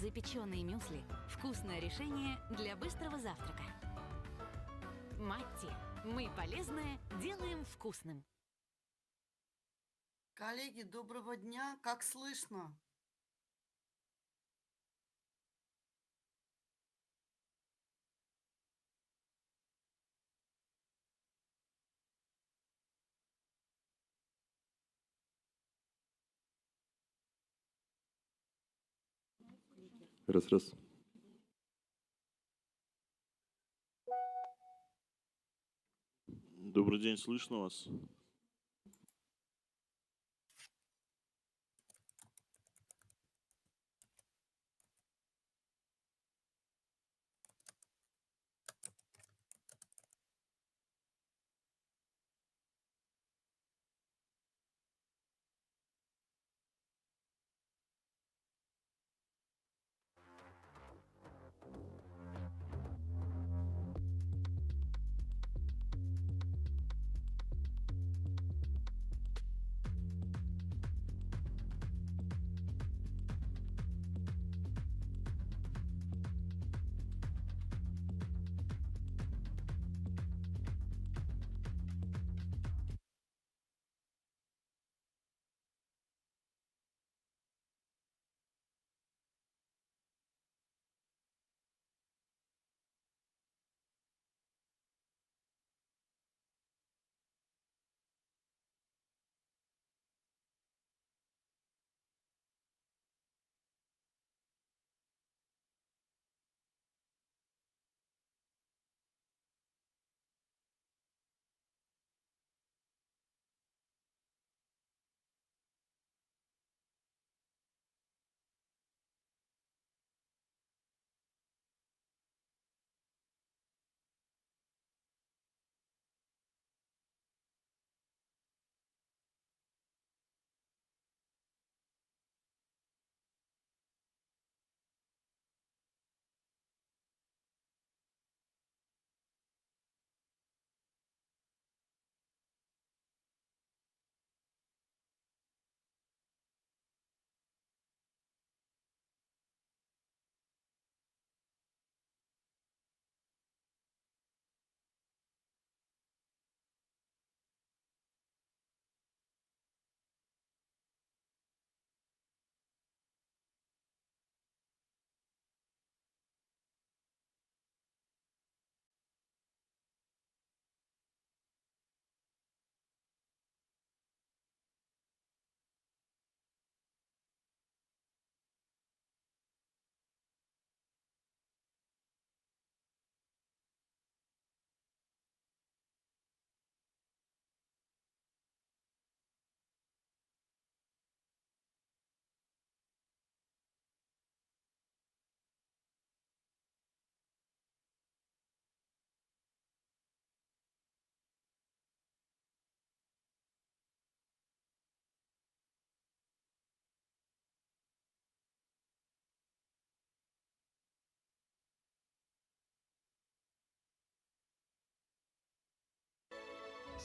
Запеченные мюсли – вкусное решение для быстрого завтрака. Матти. Мы полезное делаем вкусным. Коллеги, доброго дня. Как слышно? Раз. Добрый день, слышно вас?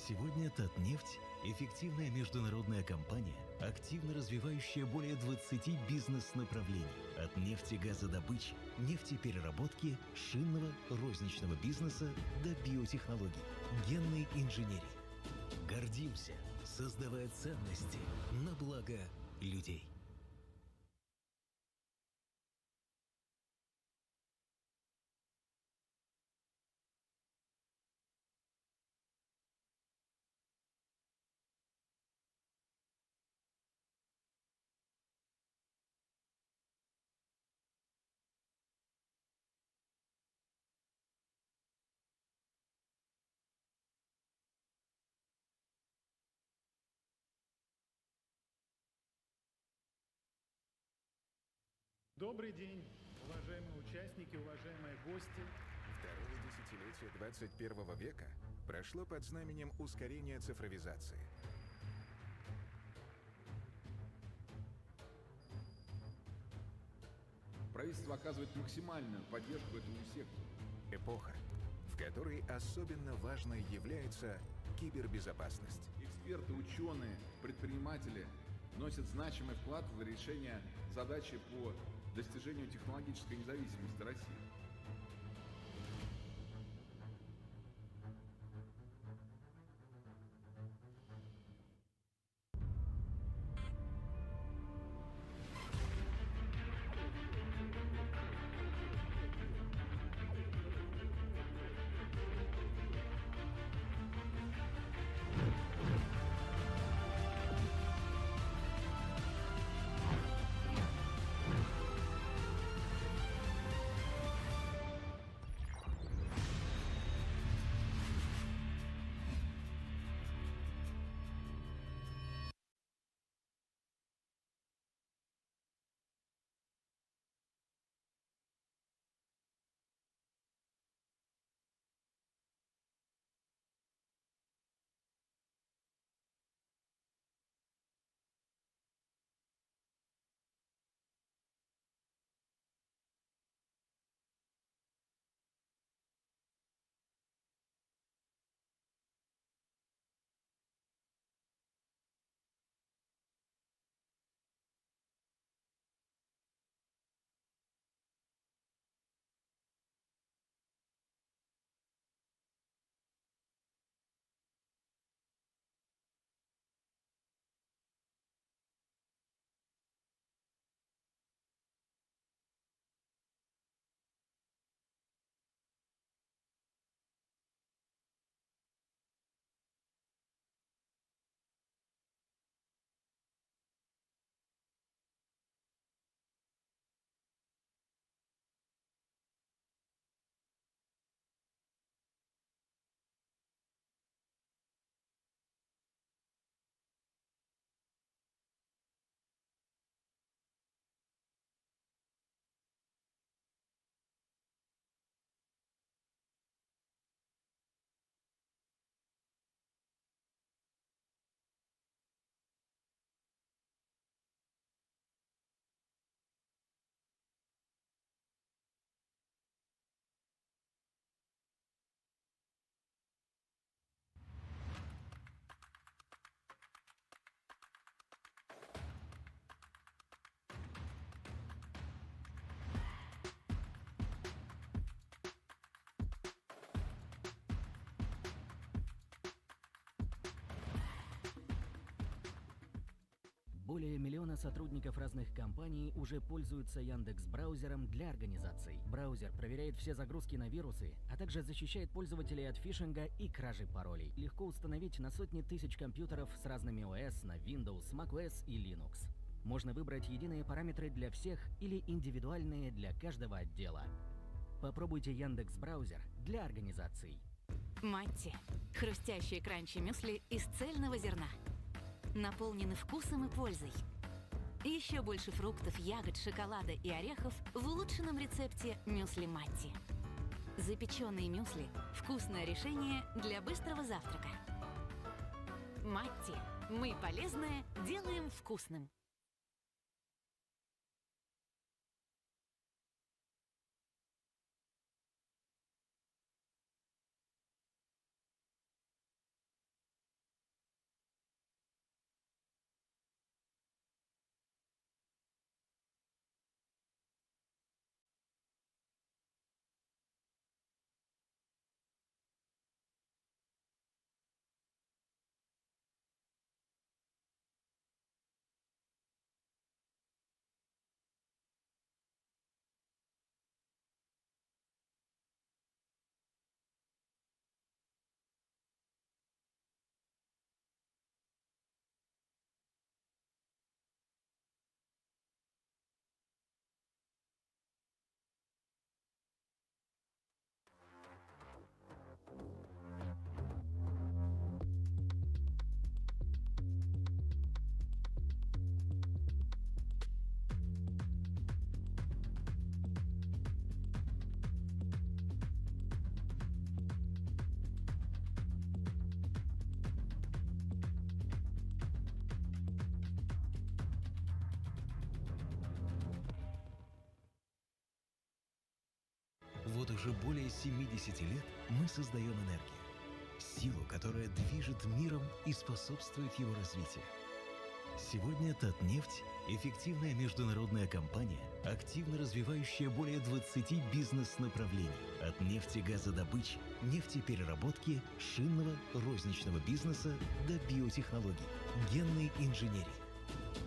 Сегодня Татнефть – эффективная международная компания, активно развивающая более 20 бизнес-направлений. От нефтегазодобычи, нефтепереработки, шинного, розничного бизнеса до биотехнологий, генной инженерии. Гордимся, создавая ценности на благо людей. Добрый день, уважаемые участники, уважаемые гости. Второе десятилетие 21 века прошло под знаменем ускорения цифровизации. Правительство оказывает максимальную поддержку этому сектору. Эпоха, в которой особенно важной является кибербезопасность. Эксперты, ученые, предприниматели вносит значимый вклад в решение задачи по достижению технологической независимости России. Более миллиона сотрудников разных компаний уже пользуются Яндекс.Браузером для организаций. Браузер проверяет все загрузки на вирусы, а также защищает пользователей от фишинга и кражи паролей. Легко установить на сотни тысяч компьютеров с разными OS на Windows, macOS и Linux. Можно выбрать единые параметры для всех или индивидуальные для каждого отдела. Попробуйте Яндекс.Браузер для организаций. Матти. Хрустящие кранчи-мюсли из цельного зерна. Наполнены вкусом и пользой. Еще больше фруктов, ягод, шоколада и орехов в улучшенном рецепте мюсли Матти. Запеченные мюсли – вкусное решение для быстрого завтрака. Матти. Мы полезное делаем вкусным. Вот уже более 70 лет мы создаем энергию. Силу, которая движет миром и способствует его развитию. Сегодня Татнефть — эффективная международная компания, активно развивающая более 20 бизнес-направлений. От нефтегазодобычи, нефтепереработки, шинного, розничного бизнеса до биотехнологий, генной инженерии.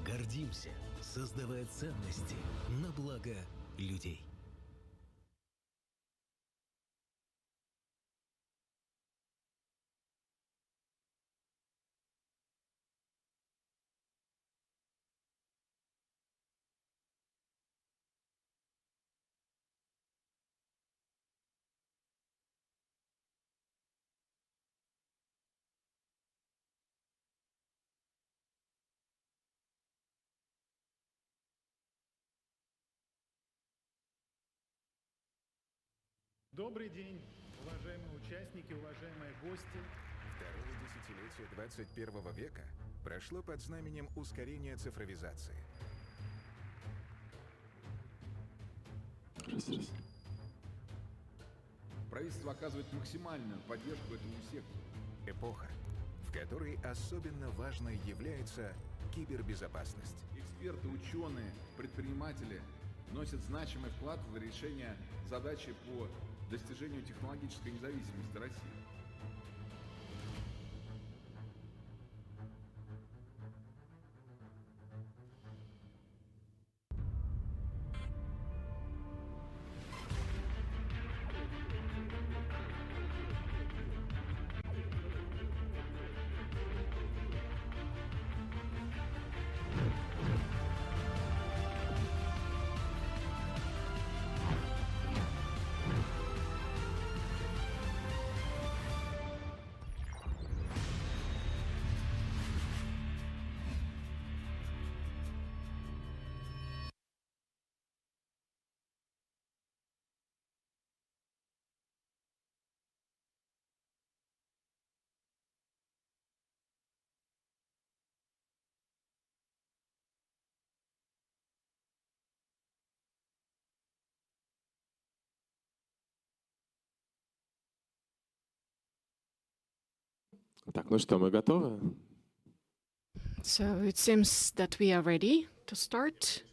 Гордимся, создавая ценности на благо людей. Добрый день, уважаемые участники, уважаемые гости. Второе десятилетие 21 века прошло под знаменем ускорения цифровизации. Раз. Правительство оказывает максимальную поддержку этому сектору. Эпоха, в которой особенно важной является кибербезопасность. Эксперты, ученые, предприниматели вносят значимый вклад в решение задачи по достижению технологической независимости России. Так, ну что, мы готовы? So it seems that we are ready to start.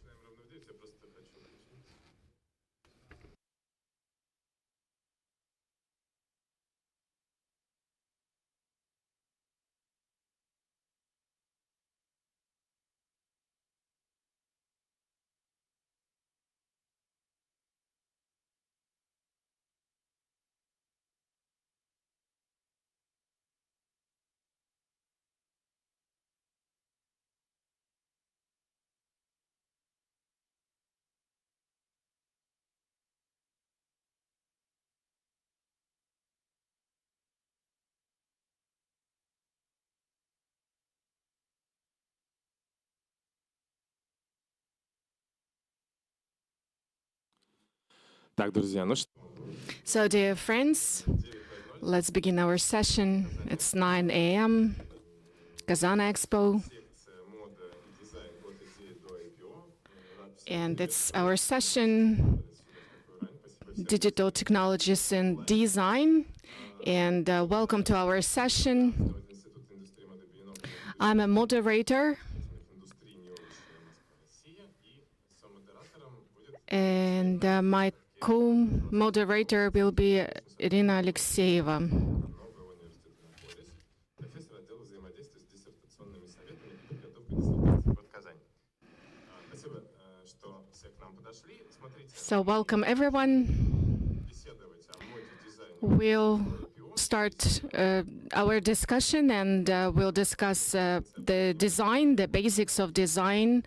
Так, друзья, ну что, So, dear friends, let's begin our session. It's 9 a.m. Kazan Expo. And it's our session, Digital Technologies and Design. And welcome to our session. I'm a moderator. And my co-moderator will be Irina Alexeyeva. So welcome everyone. We'll start our discussion and we'll discuss the design, the basics of design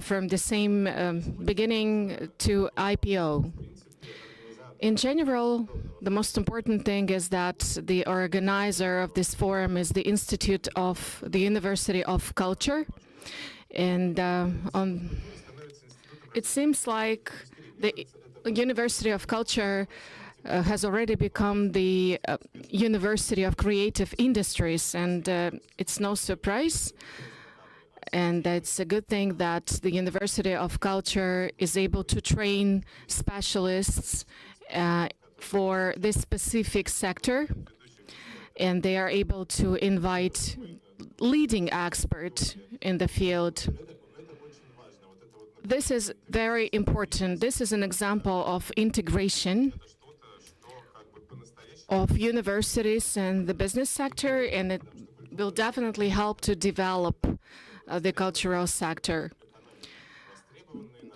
from the same beginning to IPO. In general, the most important thing is that the organizer of this forum is the Institute of the University of Culture. And it seems like the University of Culture has already become the University of Creative Industries, and it's no surprise. And it's a good thing that the University of Culture is able to train specialists for this specific sector, and they are able to invite leading expert in the field. This is very important. This is an example of integration of universities and the business sector, and it will definitely help to develop the cultural sector.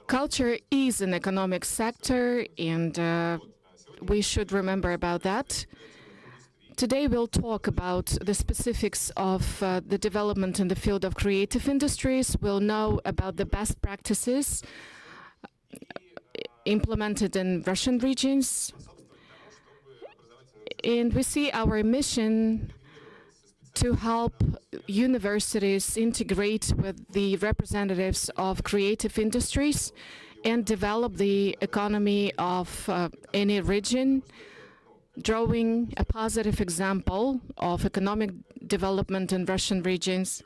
Culture is an economic sector, and we should remember about that. Today we'll talk about the specifics of the development in the field of creative industries. We'll know about the best practices implemented in Russian regions. And we see our mission to help universities integrate with the representatives of creative industries and develop the economy of any region, drawing a positive example of economic development in Russian regions.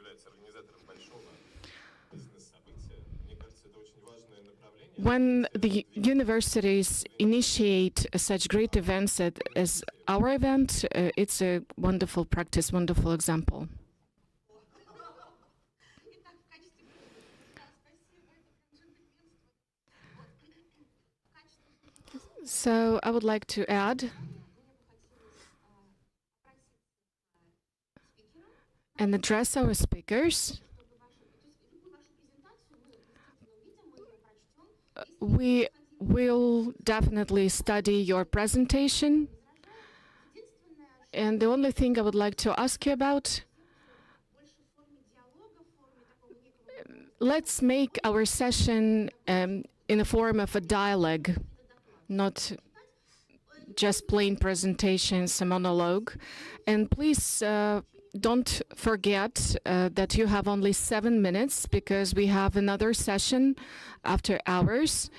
When the universities initiate such great events as our event, it's a wonderful practice, wonderful example. So I would like to add and address our speakers. We will definitely study your presentation. And the only thing I would like to ask you about, let's make our session in the form of a dialogue, not just plain presentations, a monologue. And please don't forget that you have only 7 minutes because we have another session after hours.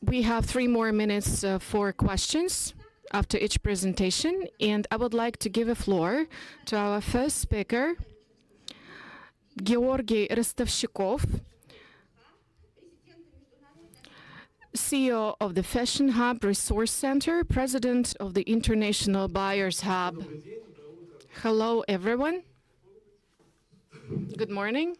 We have 3 more minutes for questions after each presentation, and I would like to give a floor to our first speaker, Georgy Rostovщиков, CEO of the Fashion Hub Resource Center, President of the International Buyers Hub. Hello, everyone. Good morning.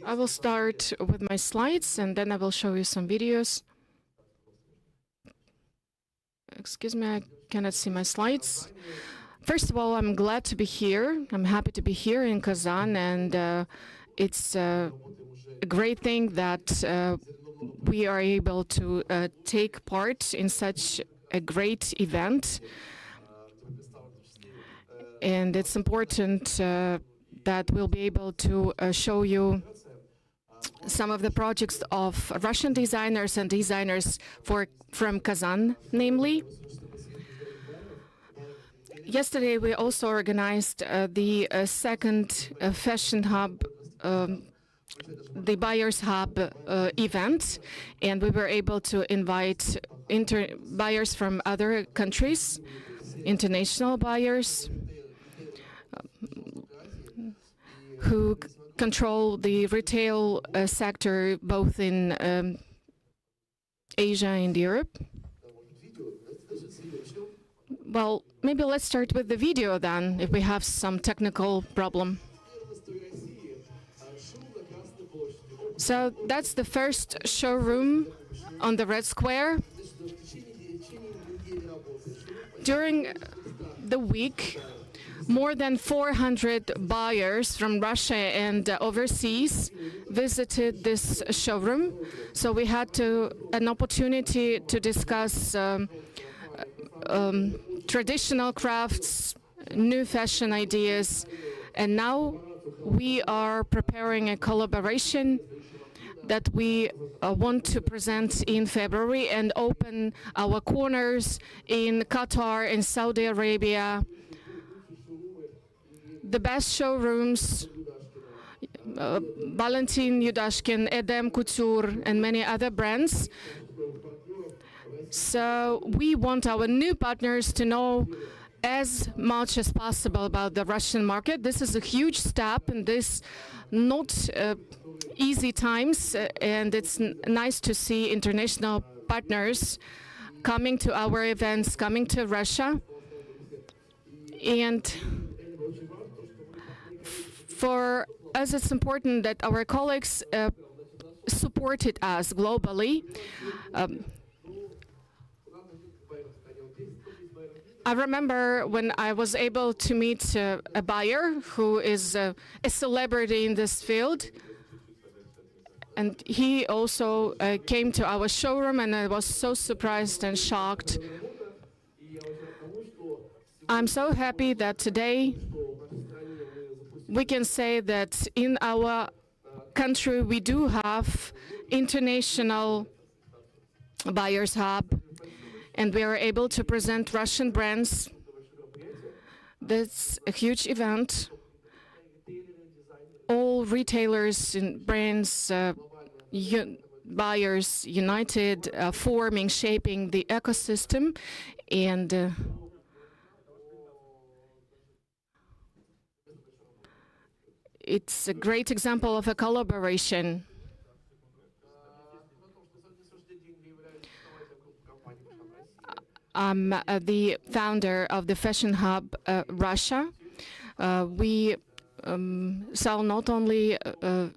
I will start with my slides, and then I will show you some videos. Excuse me, I cannot see my slides. First of all, I'm glad to be here. I'm happy to be here in Kazan, and it's a great thing that we are able to take part in such a great event. And it's important that we'll be able to show you some of the projects of Russian designers and designers from Kazan, namely. Yesterday, we also organized the second Fashion Hub, the Buyers Hub event, and we were able to invite buyers from other countries, international buyers, who control the retail sector both in Asia and Europe. Well, maybe let's start with the video then, if we have some technical problem. So that's the first showroom on the Red Square. During the week, more than 400 buyers from Russia and overseas visited this showroom. So we had an opportunity to discuss traditional crafts, new fashion ideas, and now we are preparing a collaboration that we want to present in February and open our corners in Qatar and Saudi Arabia. The best showrooms, Valentin Yudashkin, Edem Couture, and many other brands. So we want our new partners to know as much as possible about the Russian market. This is a huge step in this not easy times, and it's nice to see international partners coming to our events, coming to Russia. And for us, it's important that our colleagues supported us globally. I remember when I was able to meet a buyer who is a celebrity in this field. And he also came to our showroom, and I was so surprised and shocked. I'm so happy that today we can say that in our country we do have international buyers hub, and we are able to present Russian brands. That's a huge event. All retailers and brands, buyers united, forming, shaping the ecosystem, and it's a great example of a collaboration. I'm the founder of the Fashion Hub Russia. We sell not only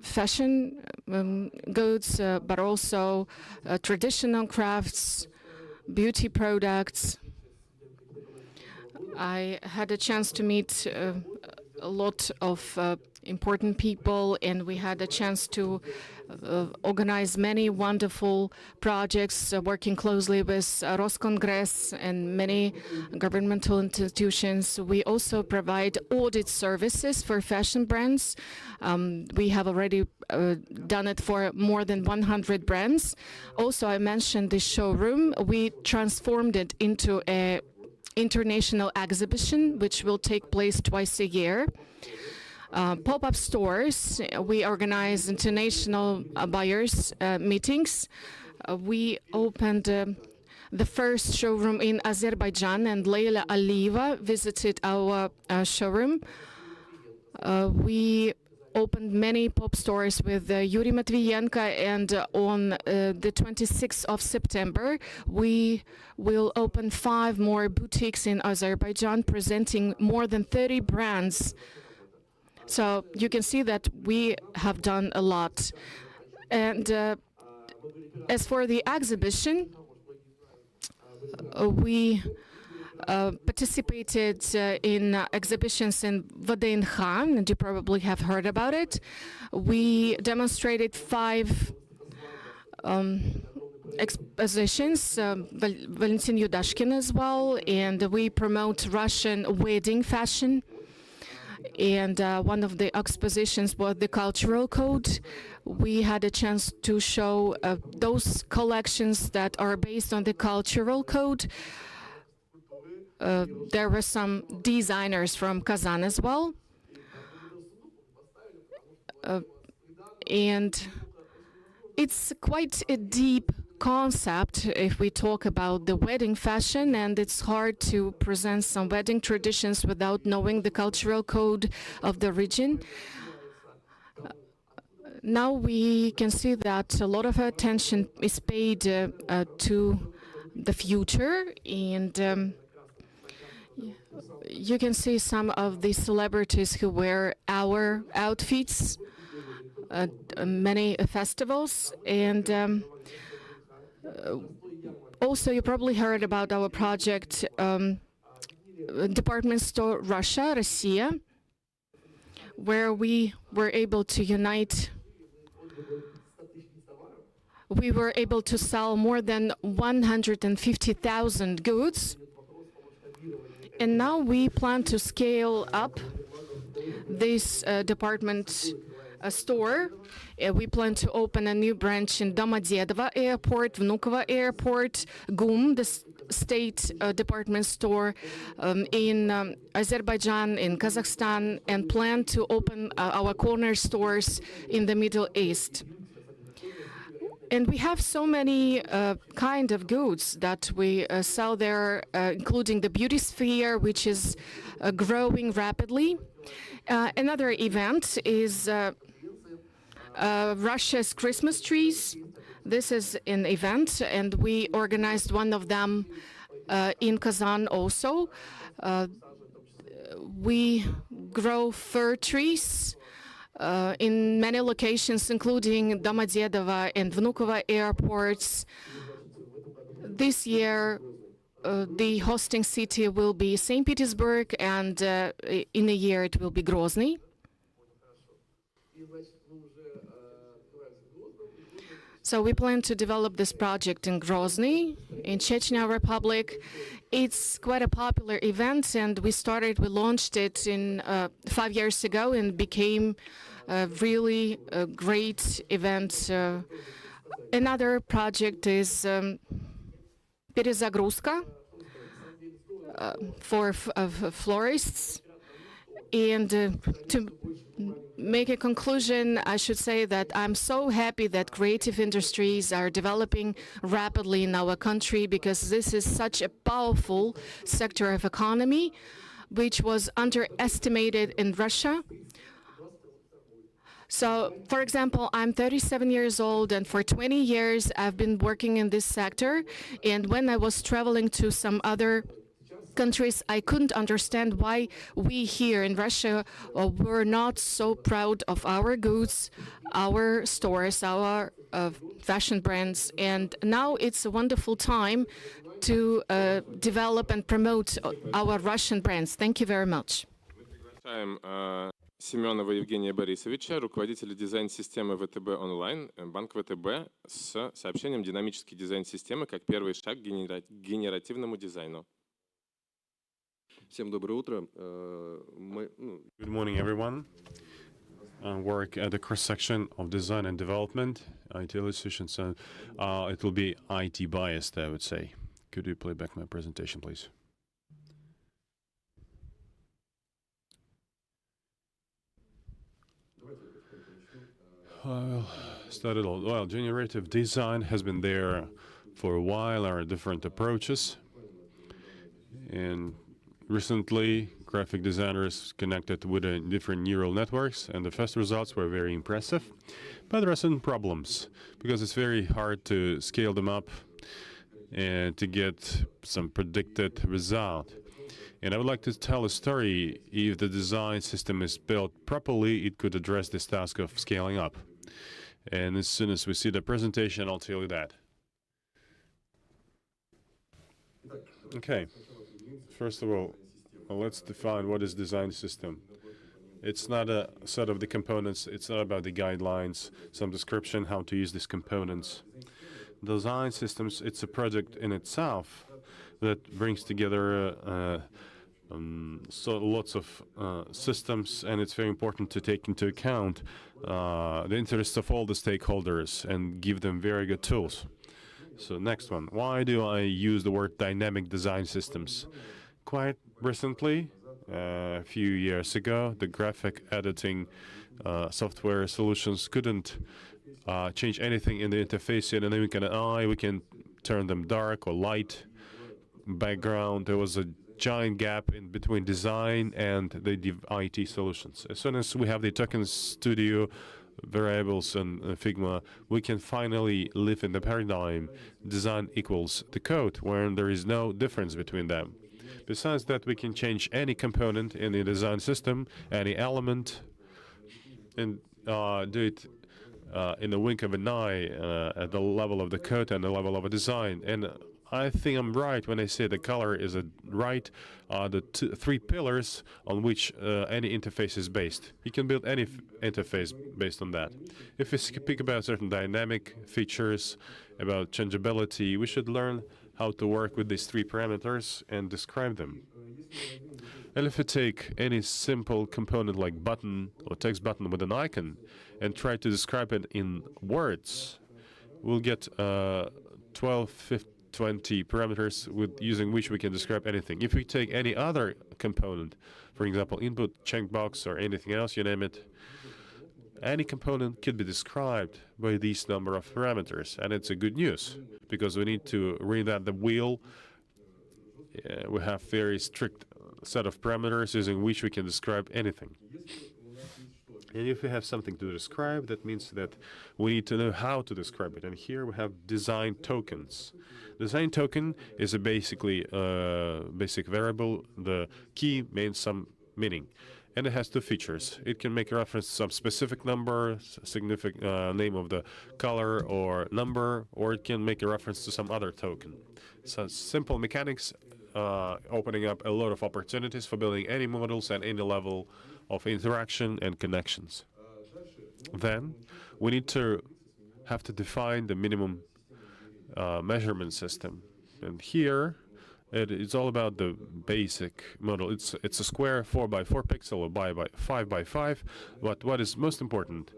fashion goods, but also traditional crafts, beauty products. I had a chance to meet a lot of important people, and we had a chance to organize many wonderful projects, working closely with Roscongress and many governmental institutions. We also provide audit services for fashion brands. We have already done it for more than 100 brands. Also, I mentioned the showroom. We transformed it into an international exhibition, which will take place twice a year. Pop-up stores, we organize international buyers meetings. We opened the first showroom in Azerbaijan, and Leila Alieva visited our showroom. We opened many pop stores with Yuri Matvienko, and on the 26th of September, we will open 5 more boutiques in Azerbaijan, presenting more than 30 brands. So you can see that we have done a lot. And as for the exhibition, we participated in exhibitions in Vdnh, and you probably have heard about it. We demonstrated 5 expositions, Valentin Yudashkin as well, and we promote Russian wedding fashion. And one of the expositions was the cultural code. We had a chance to show those collections that are based on the cultural code. There were some designers from Kazan as well. And it's quite a deep concept if we talk about the wedding fashion, and it's hard to present some wedding traditions without knowing the cultural code of the region. Now we can see that a lot of attention is paid to the future, and you can see some of the celebrities who wear our outfits at many festivals. And also, you probably heard about our project, Department Store Russia, Россия, where we were able to unite. We were able to sell more than 150,000 goods. And now we plan to scale up this department store. We plan to open a new branch in Domodedovo Airport, Vnukovo Airport, GUM, the state department store in Azerbaijan, in Kazakhstan, and plan to open our corner stores in the Middle East. And we have so many kind of goods that we sell there, including the beauty sphere, which is growing rapidly. Another event is Russia's Christmas trees. This is an event, and we organized one of them in Kazan also. We grow fir trees in many locations, including Domodedovo and Vnukovo airports. This year, the hosting city will be St. Petersburg, and in a year it will be Grozny. So we plan to develop this project in Grozny, in Chechnya Republic. It's quite a popular event, and we launched it in 5 years ago, and became a really great event. Another project is Перезагрузка for florists. And to make a conclusion, I should say that I'm so happy that creative industries are developing rapidly in our country, because this is such a powerful sector of economy, which was underestimated in Russia. So, for example, I'm 37 years old, and for 20 years I've been working in this sector. And when I was traveling to some other countries, I couldn't understand why we here in Russia were not so proud of our goods, our stores, our fashion brands. And now it's a wonderful time to develop and promote our Russian brands. Thank you very much. Семенова Евгения Борисовича, руководителя дизайн-системы ВТБ онлайн, банк ВТБ, с сообщением «Динамический дизайн системы как первый шаг к генеративному дизайну». Всем доброе утро. Good morning, everyone. I work at the cross-section of design and development, IT solutions, so it will be IT biased, I would say. Could you play back my presentation, please? Well, started all. Well, generative design has been there for a while. There are different approaches, and recently graphic designers connected with different neural networks, and the first results were very impressive. But there are some problems, because it's very hard to scale them up and to get some predicted result. And I would like to tell a story. If the design system is built properly, it could address this task of scaling up. And as soon as we see the presentation, I'll tell you that. Okay. First of all, let's define what is design system. It's not a set of the components. It's not about the guidelines, some description how to use these components. Design systems, it's a project in itself that brings together so lots of systems, and it's very important to take into account the interests of all the stakeholders and give them very good tools. So next one, why do I use the word dynamic design systems? Quite recently, a few years ago, the graphic editing software solutions couldn't change anything in the interface, and then we can turn them dark or light background. There was a giant gap in between design and the IT solutions. As soon as we have the token studio variables and Figma, we can finally live in the paradigm design equals the code, where there is no difference between them. Besides that, we can change any component in the design system, any element, and do it in the wink of an eye at the level of the code and the level of a design. And I think I'm right when I say the color is the three pillars on which any interface is based. You can build any interface based on that. If we speak about certain dynamic features, about changeability, we should learn how to work with these three parameters and describe them. And if you take any simple component like button or text button with an icon and try to describe it in words, we'll get 12, 15, 20 parameters using which we can describe anything. If we take any other component, for example, input, checkbox, or anything else, you name it, any component could be described by these number of parameters. And it's a good news, because we need to reinvent the wheel. We have very strict set of parameters using which we can describe anything. And if we have something to describe, that means that we need to know how to describe it. And here we have design tokens. Design token is a basically basic variable. The key means some meaning. And it has two features. It can make a reference to some specific number, significant name of the color or number, or it can make a reference to some other token. So simple mechanics, opening up a lot of opportunities for building any models at any level of interaction and connections. Then we need to have to define the minimum measurement system. And here it's all about the basic model. It's a square 4 by 4 pixel or by 5 by 5. But what is most important,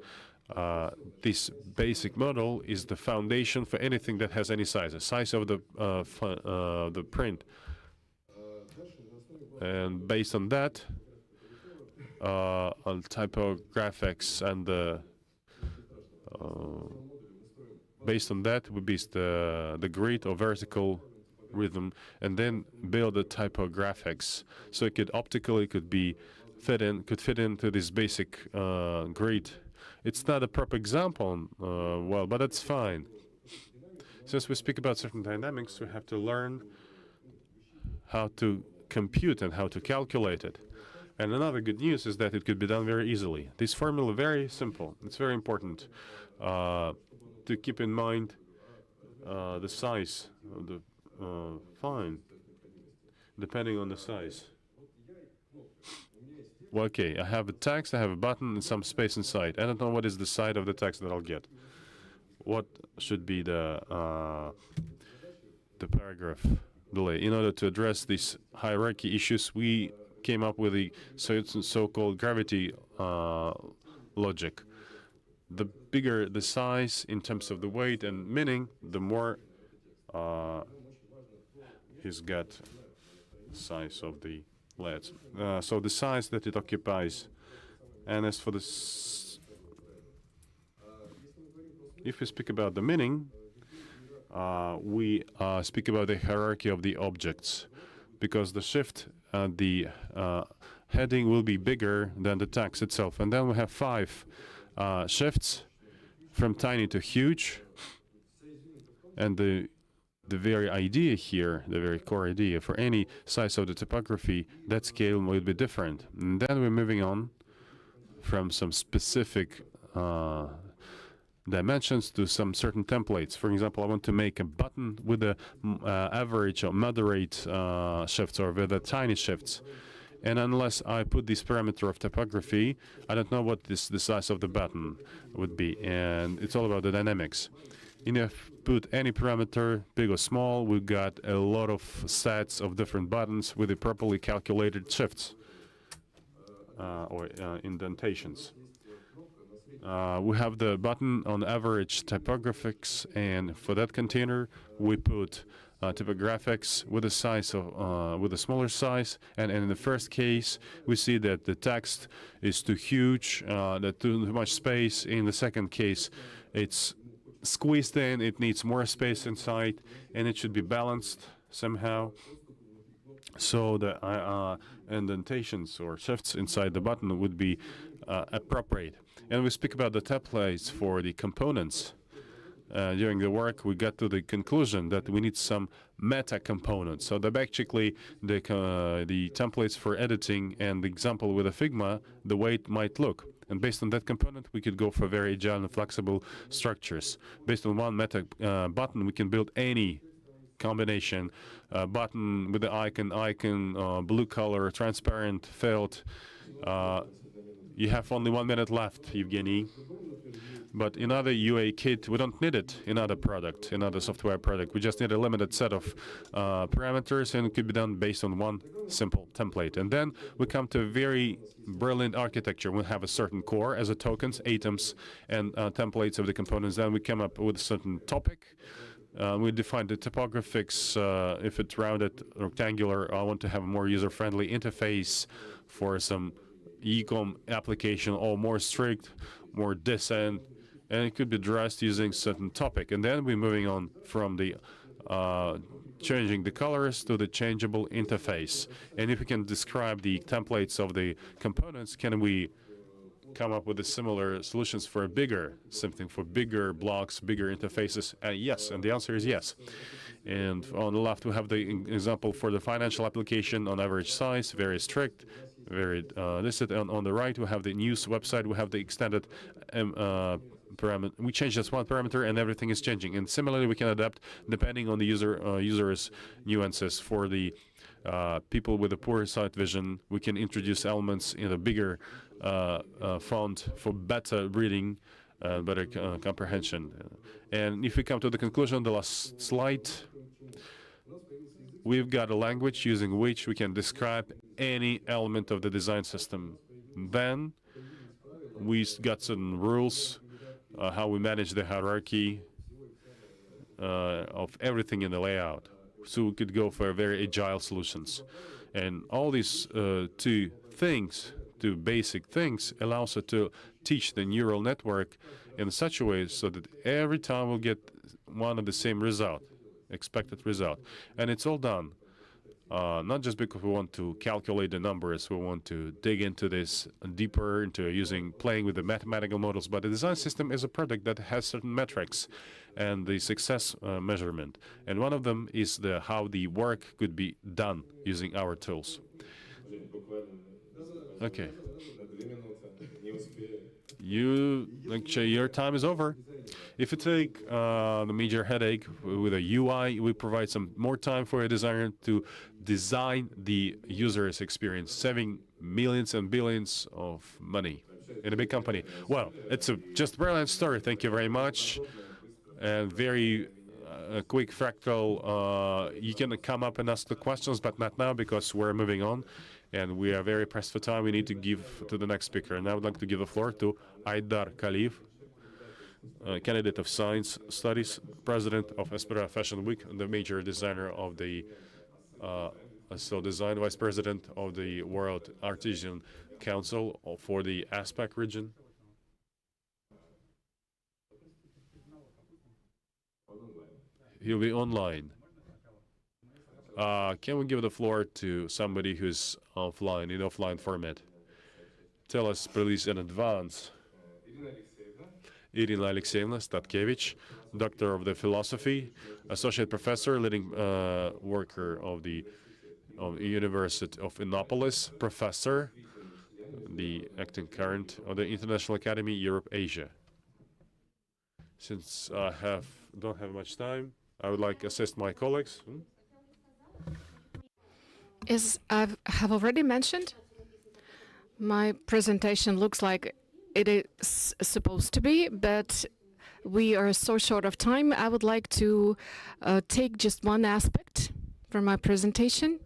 this basic model is the foundation for anything that has any size. The size of the print. And based on that, on typographics and based on that would be the grid or vertical rhythm, and then build the typographics. So it could optically could fit into this basic grid. It's not a proper example, well, but that's fine. Since we speak about certain dynamics, we have to learn how to compute and how to calculate it. And another good news is that it could be done very easily. This formula very simple. It's very important to keep in mind the size of the fine, depending on the size. Well, okay, I have a text, I have a button, and some space inside. I don't know what is the side of the text that I'll get. What should be the paragraph delay? In order to address these hierarchy issues, we came up with the so-called gravity logic. The bigger the size in terms of the weight and meaning, the more he's got size of the LEDs. So the size that it occupies. And as for this, if we speak about the meaning, we speak about the hierarchy of the objects, because the shift the heading will be bigger than the text itself. And then we have 5 shifts from tiny to huge. And the very idea here, the very core idea for any size of the typography, that scale will be different. And then we're moving on from some specific dimensions to some certain templates. For example, I want to make a button with the average or moderate shifts, or with the tiny shifts. And unless I put this parameter of typography, I don't know what the size of the button would be. And it's all about the dynamics. And if put any parameter, big or small, we've got a lot of sets of different buttons with the properly calculated shifts or indentations. We have the button on average typographics, and for that container, we put typographics with a size of with a smaller size. And in the first case, we see that the text is too huge, that too much space. In the second case, it's squeezed in, it needs more space inside, and it should be balanced somehow. So the indentations or shifts inside the button would be appropriate. And we speak about the templates for the components. During the work, we got to the conclusion that we need some meta components. So basically, the templates for editing and the example with a Figma, the way it might look. And based on that component, we could go for very agile and flexible structures. Based on one meta button, we can build any combination button with the icon, blue color, transparent, felt. You have only 1 minute left, Evgeny. But in other UA kit, we don't need it in other product, in other software product. We just need a limited set of parameters, and it could be done based on one simple template. And then we come to a very brilliant architecture. We have a certain core as a tokens, atoms, and templates of the components. Then we come up with a certain topic. We define the typographics. If it's rounded, rectangular, I want to have a more user-friendly interface for some e-com application, or more strict, more decent, and it could be addressed using certain topic. And then we're moving on from the changing the colors to the changeable interface. And if we can describe the templates of the components, can we come up with the similar solutions for something for bigger blocks, bigger interfaces? Yes, and the answer is yes. And on the left, we have the example for the financial application on average size, very strict, very listed. And on the right, we have the news website. We have the extended parameter. We change just one parameter, and everything is changing. And similarly, we can adapt depending on the user's nuances. For the people with a poor sight vision, we can introduce elements in a bigger font for better reading, better comprehension. And if we come to the conclusion, the last slide, we've got a language using which we can describe any element of the design system. Then we got certain rules, how we manage the hierarchy of everything in the layout. So we could go for very agile solutions. And all these two basic things allows us to teach the neural network in such a way so that every time we'll get one of the same result, expected result. And it's all done. Not just because we want to calculate the numbers, we want to dig into this deeper, into playing with the mathematical models, but the design system is a product that has certain metrics and the success measurement. And one of them is how the work could be done using our tools. Okay. Your time is over. If you take the major headache with a UI, we provide some more time for a designer to design the user's experience, saving millions and billions of money in a big company. Well, it's a just brilliant story. Thank you very much. And very quick fractal. You can come up and ask the questions, but not now because we're moving on. And we are very pressed for time. We need to give to the next speaker. And I would like to give the floor to Aydar Kaliyev, candidate of Science Studies, president of Espera Fashion Week, and the major designer of the design vice president of the World Artisan Council for the ASPAC region. He'll be online. Can we give the floor to somebody who's offline, in offline format? Tell us, please, in advance. Irina Alexeyevna Statkevich, Doctor of the Philosophy, Associate Professor, leading worker of the University of Innopolis, Professor, the acting current of the International Academy, Europe, Asia. Since I don't have much time, I would like to assist my colleagues. As I have already mentioned, my presentation looks like it is supposed to be, but we are so short of time. I would like to take just one aspect from my presentation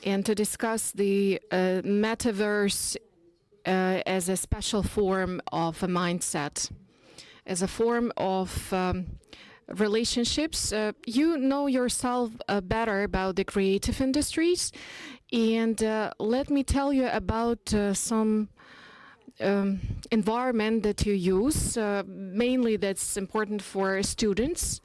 and to discuss the metaverse as a special form of a mindset, as a form of relationships. You know yourself better about the creative industries, and let me tell you about some environment that you use, mainly that's important for students,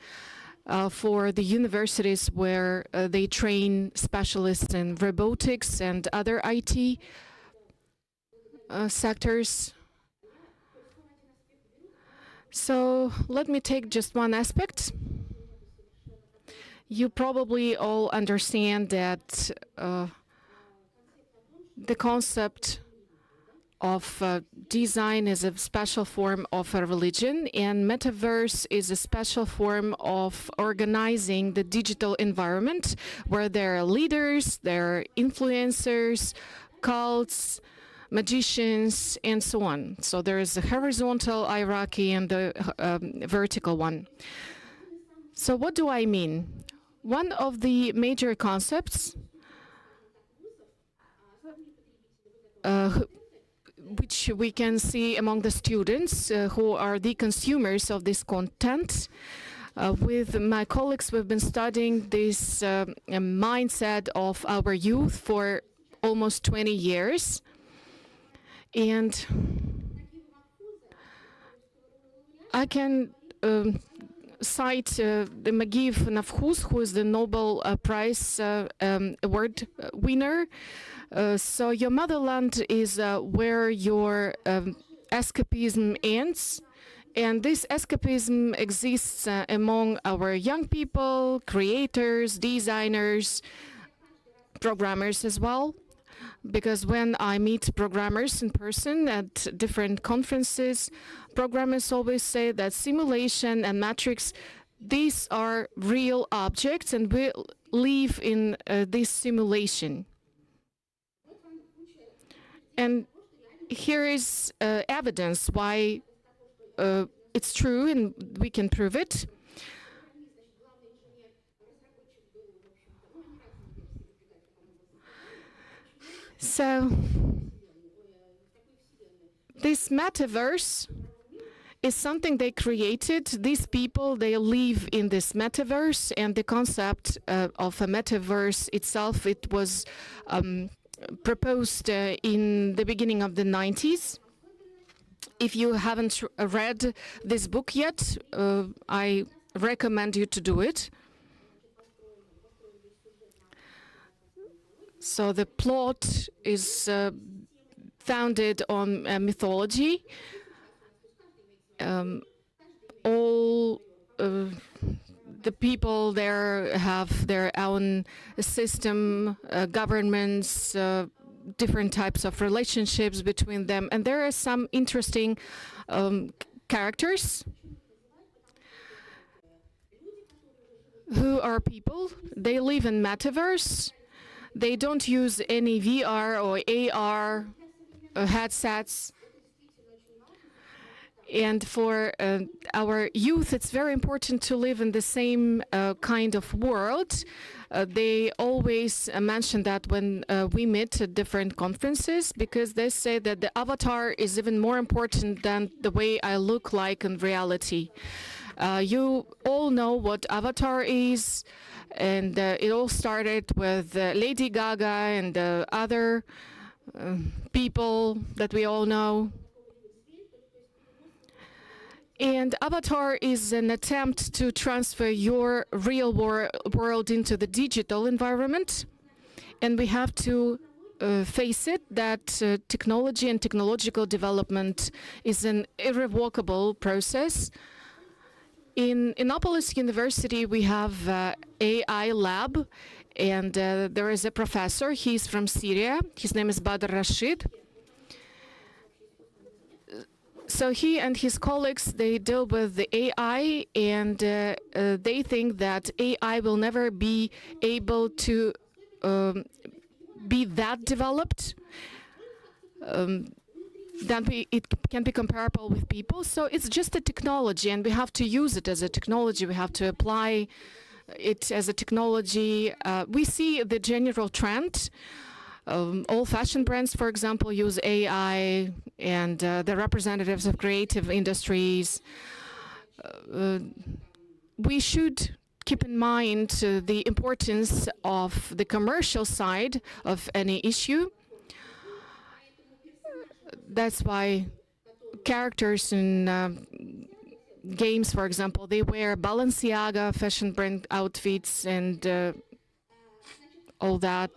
for the universities where they train specialists in robotics and other IT sectors. So let me take just one aspect. You probably all understand that the concept of design is a special form of a religion, and metaverse is a special form of organizing the digital environment where there are leaders, there are influencers, cults, magicians, and so on. So there is a horizontal hierarchy and the vertical one. So what do I mean? One of the major concepts which we can see among the students who are the consumers of this content. With my colleagues, we've been studying this mindset of our youth for almost 20 years. And I can cite the Magiv Navkhus, who is the Nobel Prize award winner. So your motherland is where your escapism ends. And this escapism exists among our young people, creators, designers, programmers as well. Because when I meet programmers in person at different conferences, programmers always say that simulation and matrix, these are real objects and we live in this simulation. And here is evidence why it's true and we can prove it. So this metaverse is something they created. These people, they live in this metaverse, and the concept of a metaverse itself, it was proposed in the beginning of the 90s. If you haven't read this book yet, I recommend you to do it. So the plot is founded on mythology. All the people there have their own system, governments, different types of relationships between them. And there are some interesting characters who are people. They live in metaverse. They don't use any VR or AR headsets. And for our youth, it's very important to live in the same kind of world. They always mention that when we meet at different conferences, because they say that the avatar is even more important than the way I look like in reality. You all know what avatar is, and it all started with Lady Gaga and other people that we all know. And avatar is an attempt to transfer your real world into the digital environment. And we have to face it that technology and technological development is an irrevocable process. In Innopolis University, we have AI lab, and there is a professor. He's from Syria. His name is Badr Rashid. So he and his colleagues, they deal with the AI, and they think that AI will never be able to be that developed, that it can be comparable with people. So it's just a technology, and we have to use it as a technology. We have to apply it as a technology. We see the general trend. All fashion brands, for example, use AI, and the representatives of creative industries. We should keep in mind the importance of the commercial side of any issue. That's why characters in games, for example, they wear Balenciaga fashion brand outfits and all that.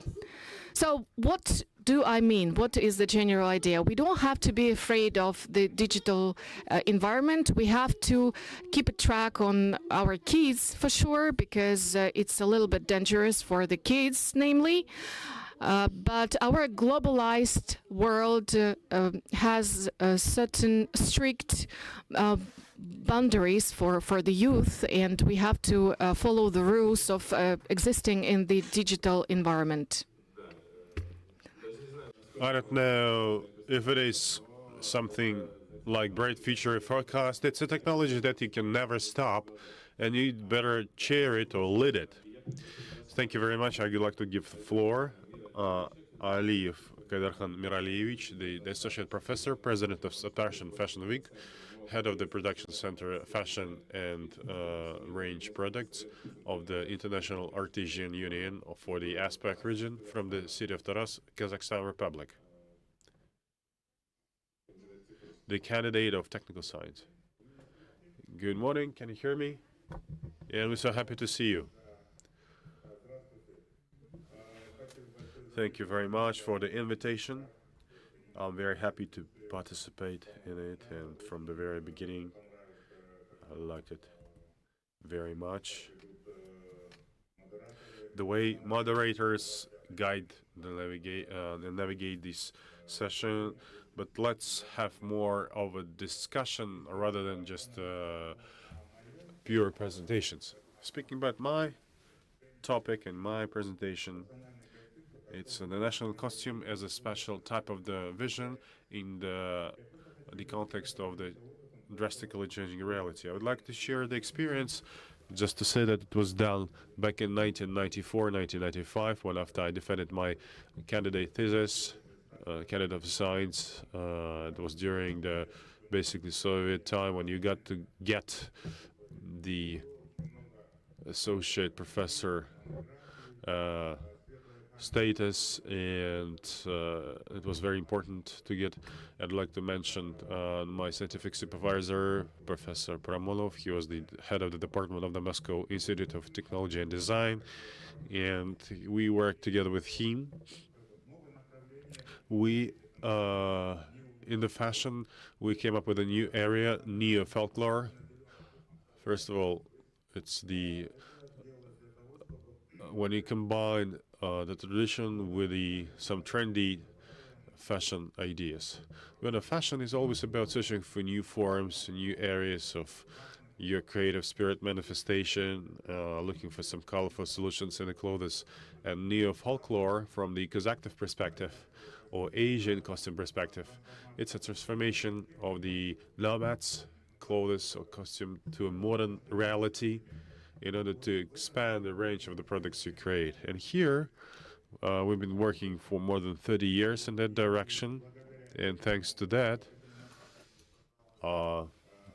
So what do I mean? What is the general idea? We don't have to be afraid of the digital environment. We have to keep a track on our kids for sure, because it's a little bit dangerous for the kids, namely. But our globalized world has certain strict boundaries for the youth, and we have to follow the rules of existing in the digital environment. I don't know if it is something like bright future forecast. It's a technology that you can never stop, and you'd better chair it or lead it. Thank you very much. I'd like to give the floor Aliyev Kaidarkhan Miralievich, the Associate Professor, President of Fashion Week, Head of the Production Center Fashion and Range Products of the International Artisan Union for the ASPAC region from the city of Taras, Kazakhstan Republic. The candidate of technical science. Good morning, can you hear me? And we're so happy to see you. Thank you very much for the invitation. I'm very happy to participate in it, and from the very beginning, I liked it very much. The way moderators guide the navigate this session, but let's have more of a discussion rather than just pure presentations. Speaking about my topic and my presentation, it's the national costume as a special type of the vision in the context of the drastically changing reality. I would like to share the experience, just to say that it was done back in 1994, 1995, when after I defended my candidate thesis, candidate of science. It was during the basically Soviet time when you got to get the associate professor status, and it was very important to get. I'd like to mention my scientific supervisor, Professor Paramolov. He was the head of the department of the Moscow Institute of Technology and Design, and we worked together with him. We, in the fashion, we came up with a new area, neo-folklore. First of all, it's the when you combine the tradition with some trendy fashion ideas. When a fashion is always about searching for new forms, new areas of your creative spirit manifestation, looking for some colorful solutions in the clothes. And neo-folklore, from the Kazakh perspective or Asian costume perspective, it's a transformation of the nomads' clothes or costume to a modern reality in order to expand the range of the products you create. And here, we've been working for more than 30 years in that direction. And thanks to that,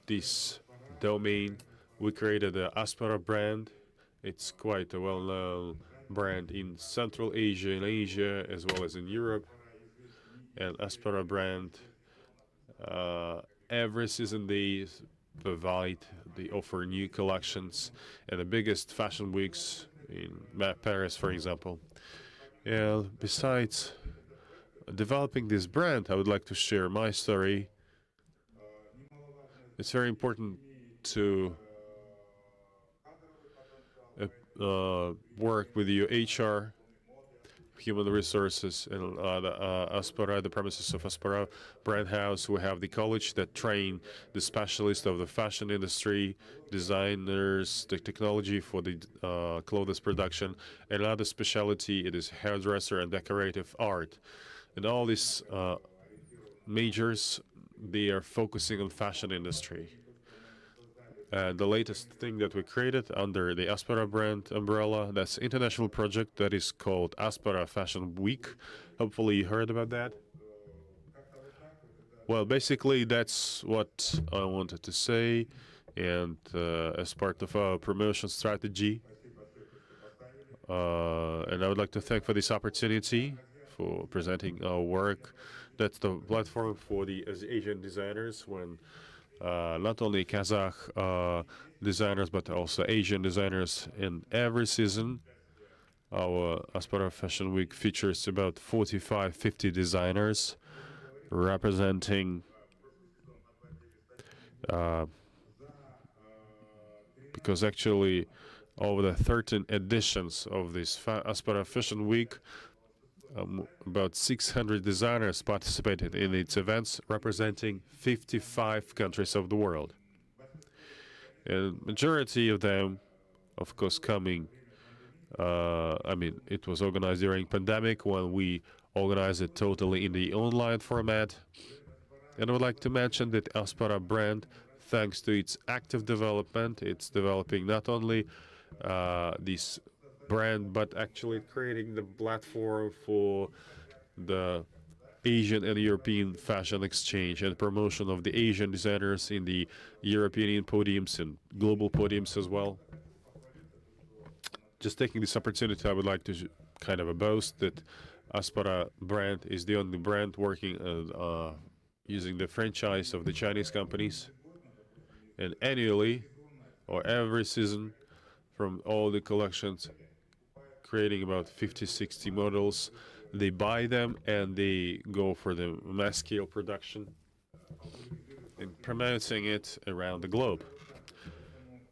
this domain, we created the Aspara brand. It's quite a well-known brand in Central Asia, in Asia, as well as in Europe. And Aspara brand, every season they offer new collections, and the biggest fashion weeks in Paris, for example. And besides developing this brand, I would like to share my story. It's very important to work with your HR, human resources, and the premises of Aspara Brand House. We have the college that train the specialists of the fashion industry, designers, the technology for the clothes production, and another specialty, it is hairdresser and decorative art. And all these majors, they are focusing on fashion industry. The latest thing that we created under the Aspara brand umbrella, that's an international project that is called Aspara Fashion Week. Hopefully you heard about that. Well, basically that's what I wanted to say, and as part of our promotion strategy. And I would like to thank for this opportunity for presenting our work. That's the platform for the Asian designers, when not only Kazakh designers, but also Asian designers. In every season, our Aspara Fashion Week features about 45-50 designers representing, because actually over the 13 editions of this Aspara Fashion Week, about 600 designers participated in its events, representing 55 countries of the world. And majority of them, of course, coming, it was organized during pandemic, when we organized it totally in the online format. And I would like to mention that Aspara brand, thanks to its active development, it's developing not only this brand, but actually creating the platform for the Asian and European fashion exchange and promotion of the Asian designers in the European podiums and global podiums as well. Just taking this opportunity, I would like to kind of boast that Aspara brand is the only brand working using the franchise of the Chinese companies. And annually, or every season from all the collections, creating about 50, 60 models. They buy them and they go for the mass scale production and promoting it around the globe.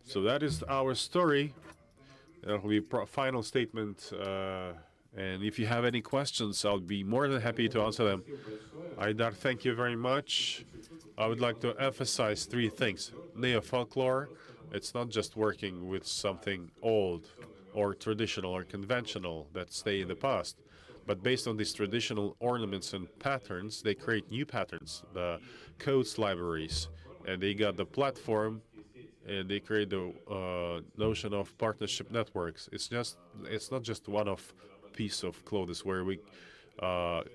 So that is our story. That will be final statement. And if you have any questions, I'll be more than happy to answer them. Aidar, thank you very much. I would like to emphasize 3 things. Neo-folklore, it's not just working with something old or traditional or conventional that stay in the past, but based on these traditional ornaments and patterns, they create new patterns, the codes libraries, and they got the platform, and they create the notion of partnership networks. It's not just one-off piece of clothes where we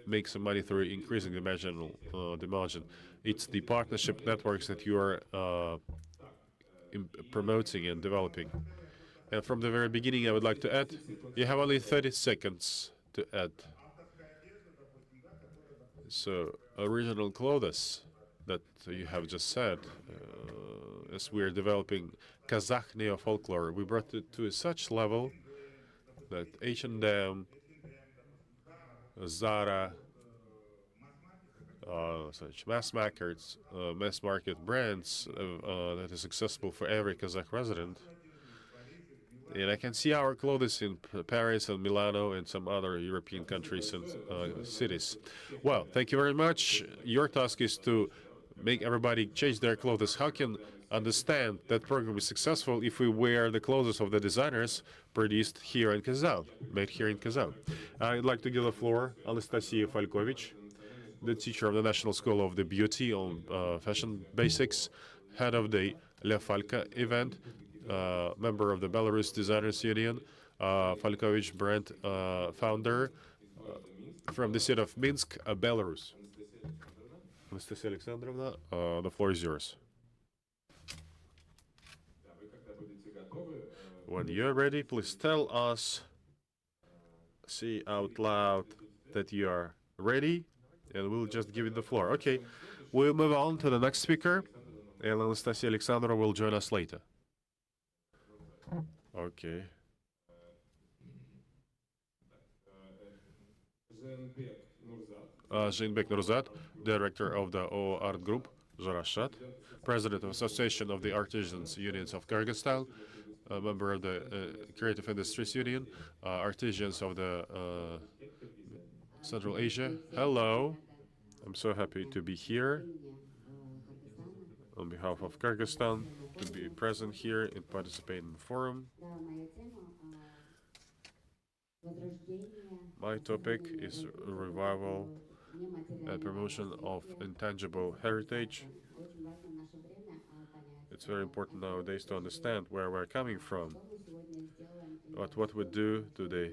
make some money through increasing the margin. It's the partnership networks that you are promoting and developing. And from the very beginning, I would like to add, you have only 30 seconds to add. So, original clothes that you have just said, as we are developing Kazakh neo-folklore, we brought it to such level that H&M, Zara, such mass market brands that is accessible for every Kazakh resident. And I can see our clothes in Paris and Milano and some other European countries and cities. Well, thank you very much. Your task is to make everybody change their clothes. How can understand that program is successful if we wear the clothes of the designers produced here in Kazan, made here in Kazan? I'd like to give the floor Anastasia Falkovich, the teacher of the National School of the Beauty on Fashion Basics, head of the Le Falka event, member of the Belarus Designers Union, Falkovich brand founder from the city of Minsk, Belarus. Anastasia Alexandrovna, the floor is yours. When you're ready, please tell us, say out loud that you are ready, and we'll just give you the floor. Okay, we'll move on to the next speaker, and Anastasia Alexandrovna will join us later. Okay. Zhenbek Nurzat, director of the O Art Group, Zarashat, president of Association of the Artisans Unions of Kyrgyzstan, a member of the Creative Industries Union, Artisans of the Central Asia. Hello, I'm so happy to be here on behalf of Kyrgyzstan, to be present here and participate in the forum. My topic is revival and promotion of intangible heritage. It's very important nowadays to understand where we're coming from, what we do today.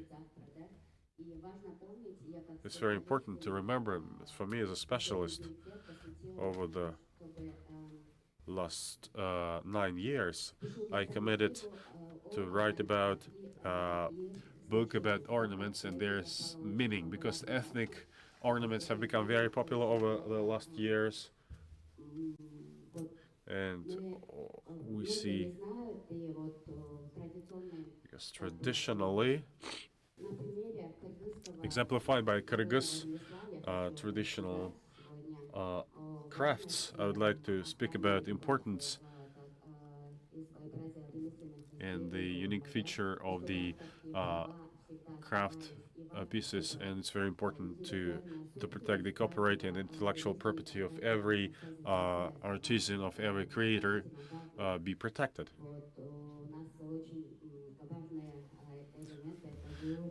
It's very important to remember, for me as a specialist, over the last 9 years, I committed to write about book about ornaments and their meaning, because ethnic ornaments have become very popular over the last years, and we see, because traditionally, exemplified by Kyrgyz traditional crafts, I would like to speak about importance and the unique feature of the craft pieces, and it's very important to protect the copyright and intellectual property of every artisan, of every creator, be protected.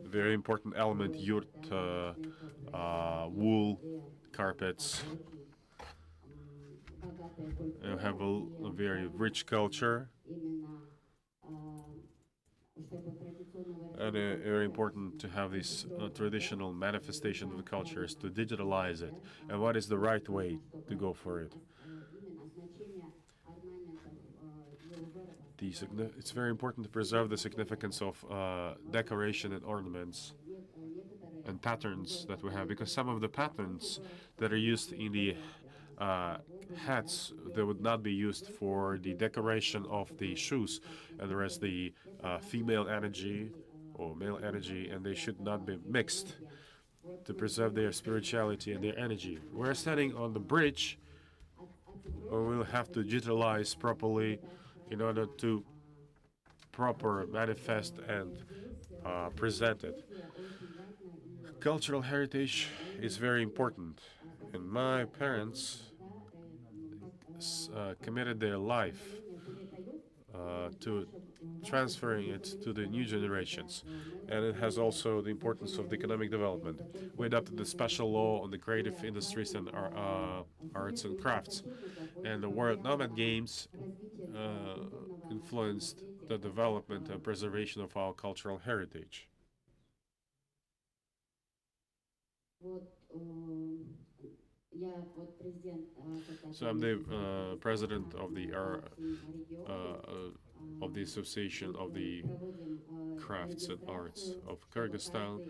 Very important element, yurt, wool, carpets. You have a very rich culture, and very important to have this traditional manifestation of the culture is to digitalize it. And what is the right way to go for it? It's very important to preserve the significance of decoration and ornaments and patterns that we have, because some of the patterns that are used in the hats that would not be used for the decoration of the shoes, and there is the female energy or male energy, and they should not be mixed to preserve their spirituality and their energy. We're standing on the bridge, or we'll have to digitalize properly in order to proper manifest and present it. Cultural heritage is very important, and my parents committed their life to transferring it to the new generations, and it has also the importance of the economic development. We adopted the special law on the creative industries and arts and crafts, and the World Nomad Games influenced the development and preservation of our cultural heritage. So I'm the president of the Association of the Crafts and Arts of Kyrgyzstan.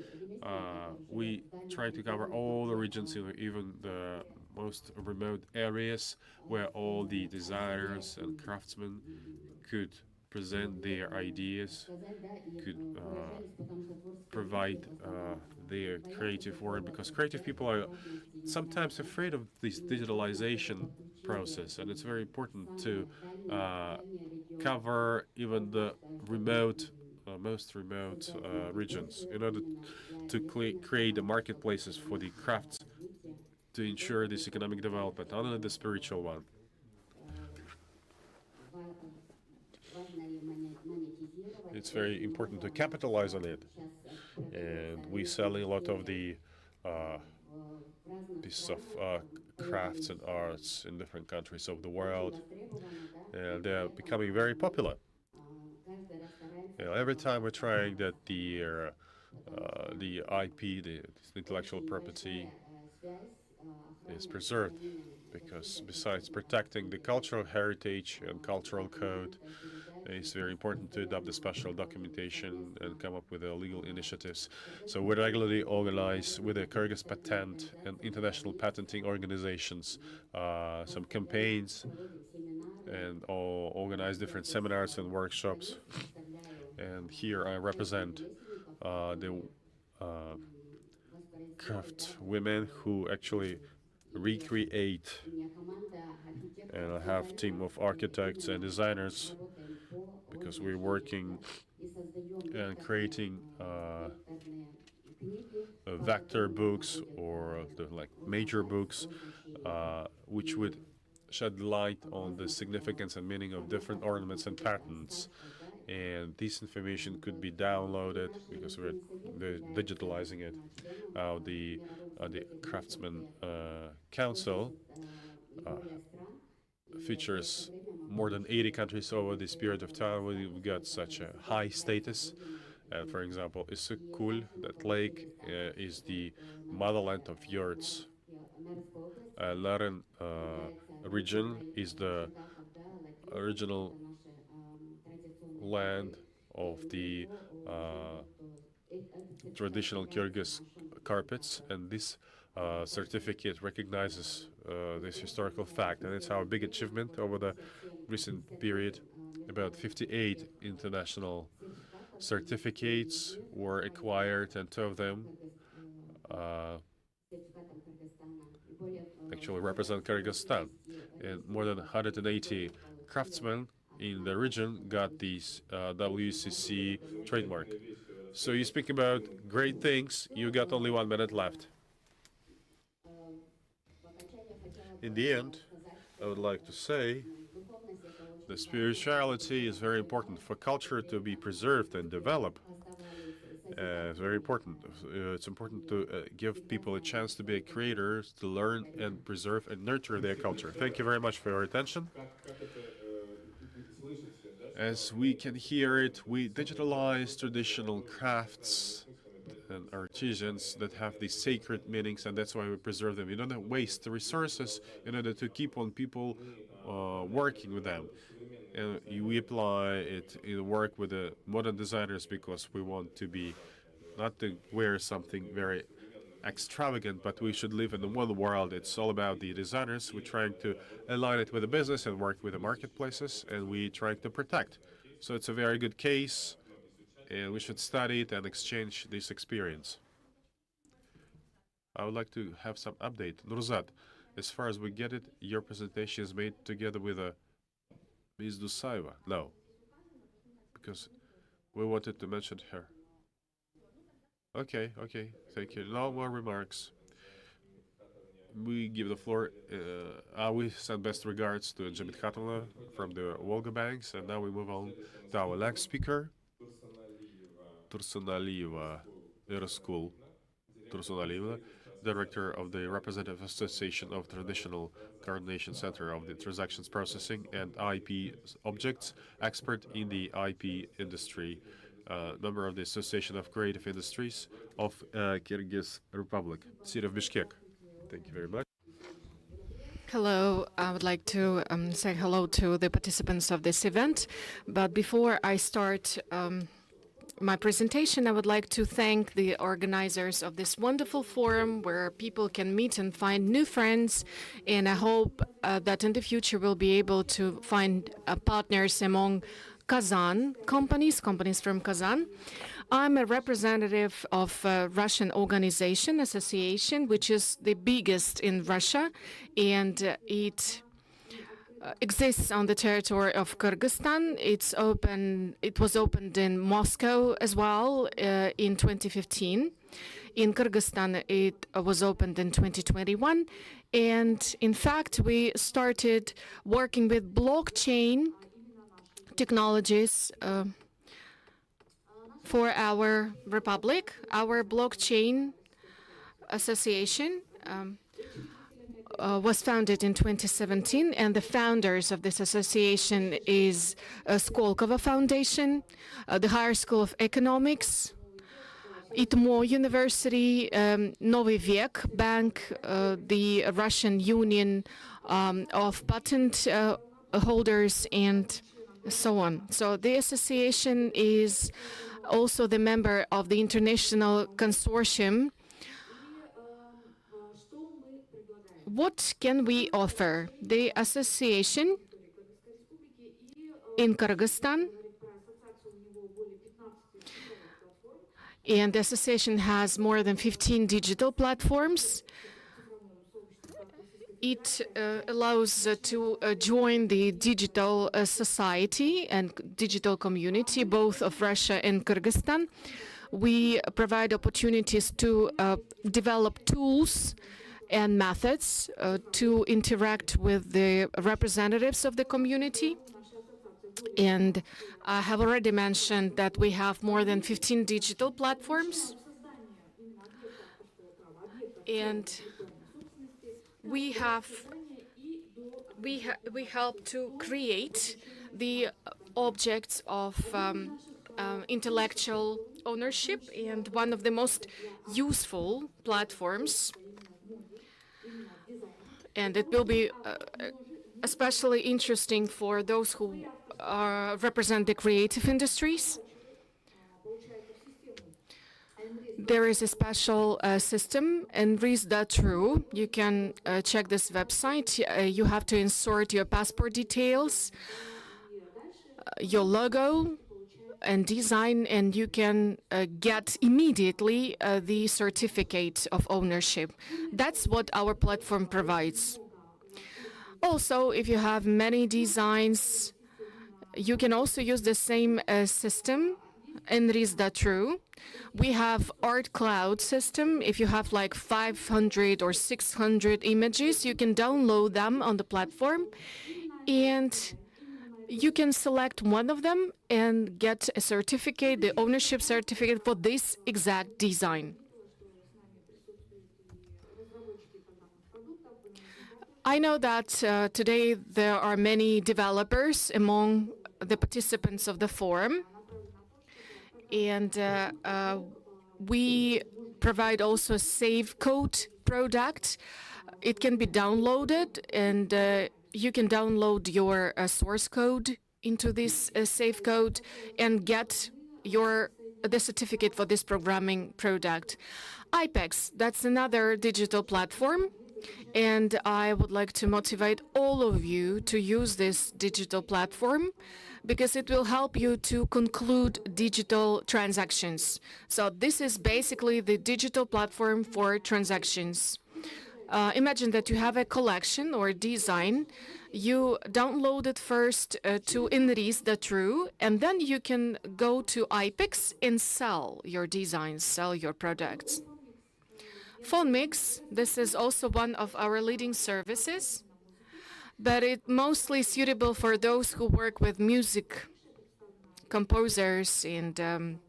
We try to cover all the regions, even the most remote areas, where all the designers and craftsmen could present their ideas, could provide their creative work, because creative people are sometimes afraid of this digitalization process, and it's very important to cover even the most remote regions in order to create the marketplaces for the crafts to ensure this economic development, not only the spiritual one. It's very important to capitalize on it, and we sell a lot of the pieces of crafts and arts in different countries of the world, and they're becoming very popular. Every time we're trying that the IP, the intellectual property, is preserved, because besides protecting the cultural heritage and cultural code, it's very important to adopt the special documentation and come up with legal initiatives. So we regularly organize with the Kyrgyz Patent and international patenting organizations some campaigns, and organize different seminars and workshops. And here I represent the craft women who actually recreate, and I have a team of architects and designers, because we're working and creating vector books, or like major books, which would shed light on the significance and meaning of different ornaments and patterns. And this information could be downloaded, because we're digitalizing it. The Craftsman Council features more than 80 countries over this period of time. We've got such a high status. For example, Issyk-Kul, that lake, is the motherland of yurts. Laren region is the original land of the traditional Kyrgyz carpets, and this certificate recognizes this historical fact, and it's our big achievement over the recent period. About 58 international certificates were acquired, and two of them actually represent Kyrgyzstan, and more than 180 craftsmen in the region got this WCC trademark. So you speak about great things, you got only 1 minute left. In the end, I would like to say the spirituality is very important for culture to be preserved and develop. It's very important. It's important to give people a chance to be creators, to learn and preserve and nurture their culture. Thank you very much for your attention. As we can hear it, we digitalize traditional crafts and artisans that have these sacred meanings, and that's why we preserve them. We don't waste the resources in order to keep on people working with them. And we apply it in work with the modern designers, because we want to be not to wear something very extravagant, but we should live in the one world. It's all about the designers. We're trying to align it with the business and work with the marketplaces, and we trying to protect. So it's a very good case, and we should study it and exchange this experience. I would like to have some update. Nurzat, as far as we get it, your presentation is made together with Ms. Dusaiva. No, because we wanted to mention her. Okay, thank you. No more remarks. We give the floor, we send best regards to Jamit Khatuna from the Volga Banks, and now we move on to our next speaker, Tursunalieva Erskul Tursunalieva, Director of the Representative Association of Traditional Coordination Center of the Transactions Processing and IP Objects, expert in the IP industry, member of the Association of Creative Industries of Kyrgyz Republic, city of Bishkek. Thank you very much. Hello, I would like to say hello to the participants of this event. But before I start my presentation, I would like to thank the organizers of this wonderful forum where people can meet and find new friends. And I hope that in the future we'll be able to find partners among Kazan companies from Kazan. I'm a representative of a Russian organization, association, which is the biggest in Russia, and it exists on the territory of Kyrgyzstan. It was opened in Moscow as well in 2015. In Kyrgyzstan, it was opened in 2021. And in fact, we started working with blockchain technologies for our republic. Our blockchain association was founded in 2017, and the founders of this association is Skolkovo Foundation, the Higher School of Economics, IPO University, Novy Vek Bank, the Russian Union of Patent Holders, and so on. So the association is also the member of the International Consortium. What can we offer? The association in Kyrgyzstan, and the association has more than 15 digital platforms. It allows to join the digital society and digital community, both of Russia and Kyrgyzstan. We provide opportunities to develop tools and methods to interact with the representatives of the community. And I have already mentioned that we have more than 15 digital platforms. And we help to create the objects of intellectual ownership, and one of the most useful platforms, and it will be especially interesting for those who represent the creative industries. There is a special system, enris.ru. You can check this website. You have to insert your passport details, your logo, and design, and you can get immediately the certificate of ownership. That's what our platform provides. Also, if you have many designs, you can also use the same system, enris.ru. We have Art Cloud system. If you have like 500 or 600 images, you can download them on the platform, and you can select one of them and get a certificate, the ownership certificate for this exact design. I know that today there are many developers among the participants of the forum, and we provide also a save code product. It can be downloaded, and you can download your source code into this save code and get your the certificate for this programming product. IPEX, that's another digital platform, and I would like to motivate all of you to use this digital platform because it will help you to conclude digital transactions. So this is basically the digital platform for transactions. Imagine that you have a collection or design. You download it first to Inris.ru, and then you can go to IPEX and sell your designs, sell your products. Phone Mix, this is also one of our leading services, but it's mostly suitable for those who work with music composers and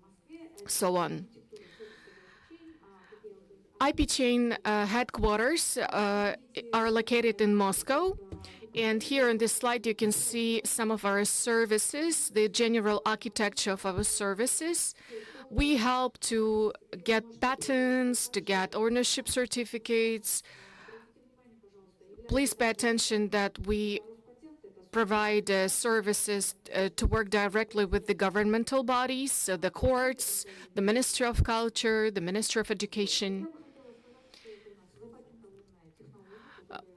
so on. IP Chain headquarters are located in Moscow. And here on this slide, you can see some of our services, the general architecture of our services. We help to get patents, to get ownership certificates. Please pay attention that we provide services to work directly with the governmental bodies, the courts, the Ministry of Culture, the Ministry of Education.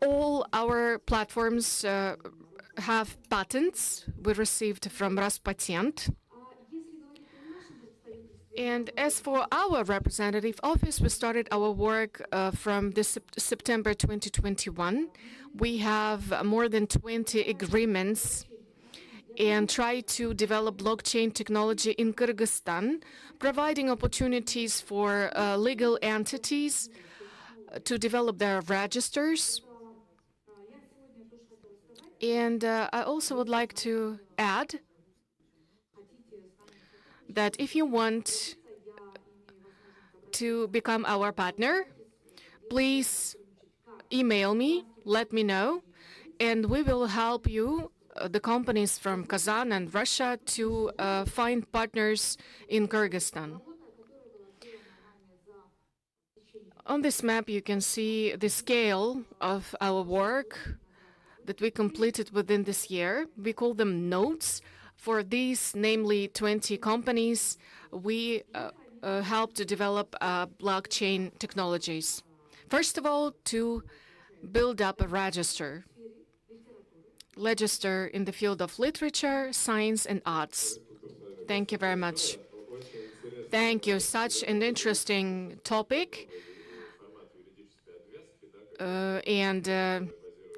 All our platforms have patents we received from Raspatent. And as for our representative office, we started our work from this September 2021. We have more than 20 agreements and try to develop blockchain technology in Kyrgyzstan, providing opportunities for legal entities to develop their registers. And I also would like to add that if you want to become our partner, please email me, let me know, and we will help you, the companies from Kazan and Russia, to find partners in Kyrgyzstan. On this map, you can see the scale of our work that we completed within this year. We call them nodes. For these, namely 20 companies, we help to develop blockchain technologies. First of all, to build up a register in the field of literature, science, and arts. Thank you very much. Thank you. Such an interesting topic.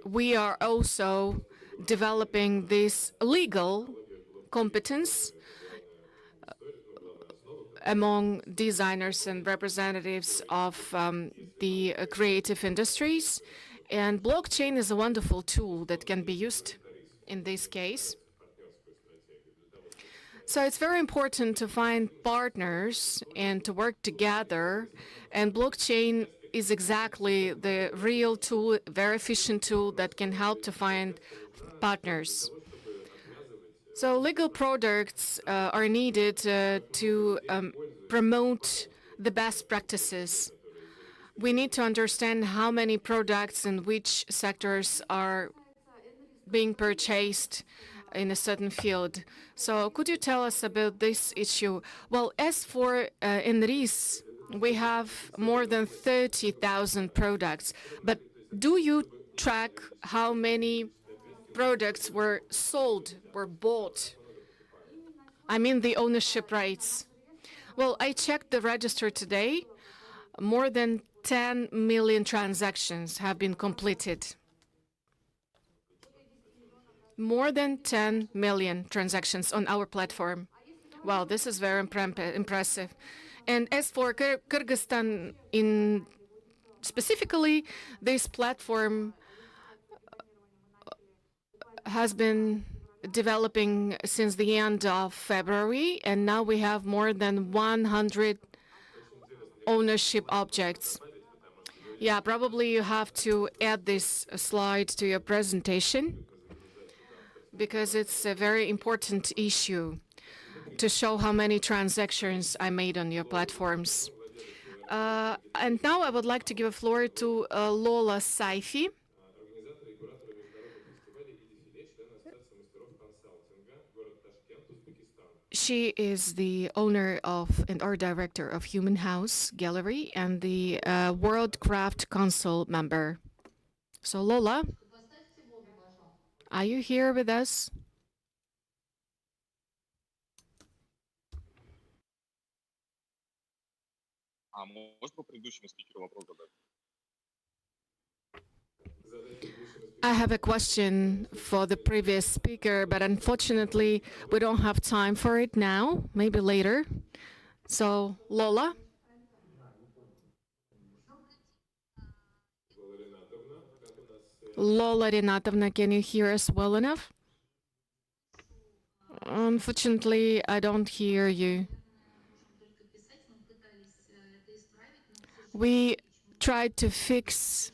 We are also developing this legal competence among designers and representatives of the creative industries. And blockchain is a wonderful tool that can be used in this case. So it's very important to find partners and to work together. And blockchain is exactly the real tool, very efficient tool that can help to find partners. So legal products are needed to promote the best practices. We need to understand how many products in which sectors are being purchased in a certain field. So could you tell us about this issue? Well, as for Inris, we have more than 30,000 products. But do you track how many products were sold, were bought? I mean the ownership rights. Well, I checked the register today. More than 10 million transactions have been completed. More than 10 million transactions on our platform. Wow, this is very impressive. And as for Kyrgyzstan specifically, this platform has been developing since the end of February, and now we have more than 100 ownership objects. Yeah, probably you have to add this slide to your presentation because it's a very important issue to show how many transactions I made on your platforms. And now I would like to give a floor to Lola Saifi. She is the owner of and art director of Human House Gallery and the World Craft Council member. So Lola, are you here with us? I have a question for the previous speaker, but unfortunately, we don't have time for it now, maybe later. So, Lola? Lola Renatovna, can you hear us well enough? Unfortunately, I don't hear you. We tried to fix,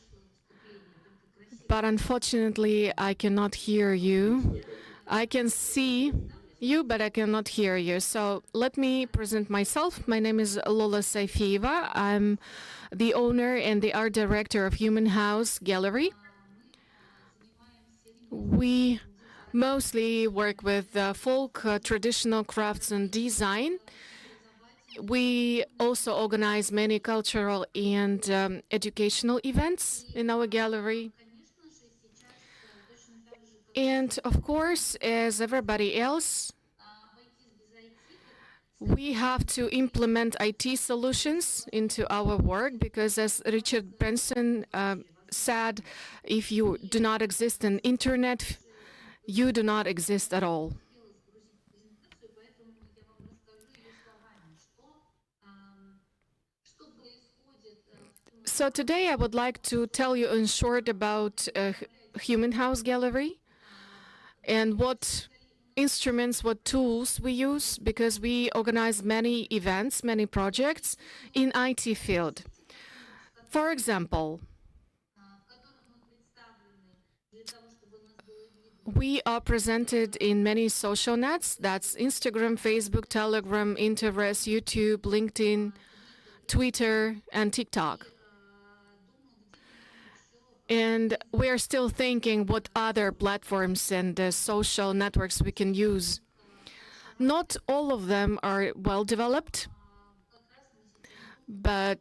but unfortunately, I cannot hear you. I can see you, but I cannot hear you. So let me present myself. My name is Lola Saifieva. I'm the owner and the art director of Human House Gallery. We mostly work with folk, traditional crafts and design. We also organize many cultural and educational events in our gallery. And of course, as everybody else, we have to implement IT solutions into our work because, as Richard Branson said, if you do not exist in internet, you do not exist at all. So today I would like to tell you in short about Human House Gallery and what instruments, what tools we use, because we organize many events, many projects in IT field. For example, we are presented in many social nets, that's Instagram, Facebook, Telegram, Pinterest, YouTube, LinkedIn, Twitter, and TikTok. And we are still thinking what other platforms and social networks we can use. Not all of them are well developed, but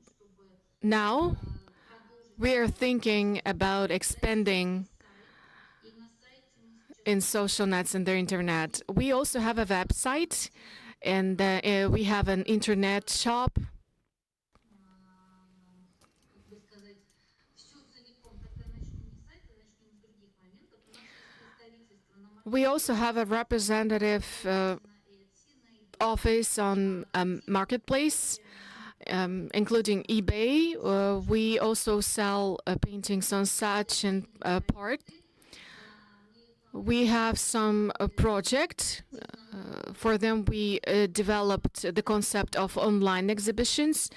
now we are thinking about expanding in social nets and the internet. We also have a website and we have an internet shop. We also have a representative office on marketplace, including eBay. We also sell paintings on such and part. We have some project. For them, we developed the concept of online exhibitions.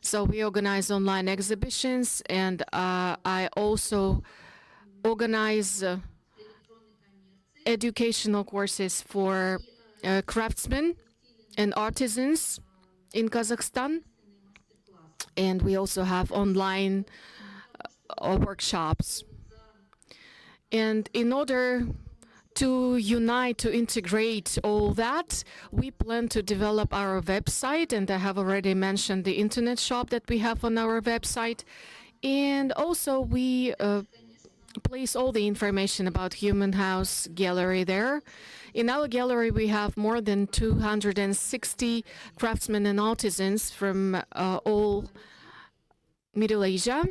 So we organize online exhibitions, and I also organize educational courses for craftsmen and artisans in Kazakhstan. And we also have online workshops. And in order to unite, to integrate all that, we plan to develop our website, and I have already mentioned the internet shop that we have on our website. And also we place all the information about Human House Gallery there. In our gallery, we have more than 260 craftsmen and artisans from all Middle Asia.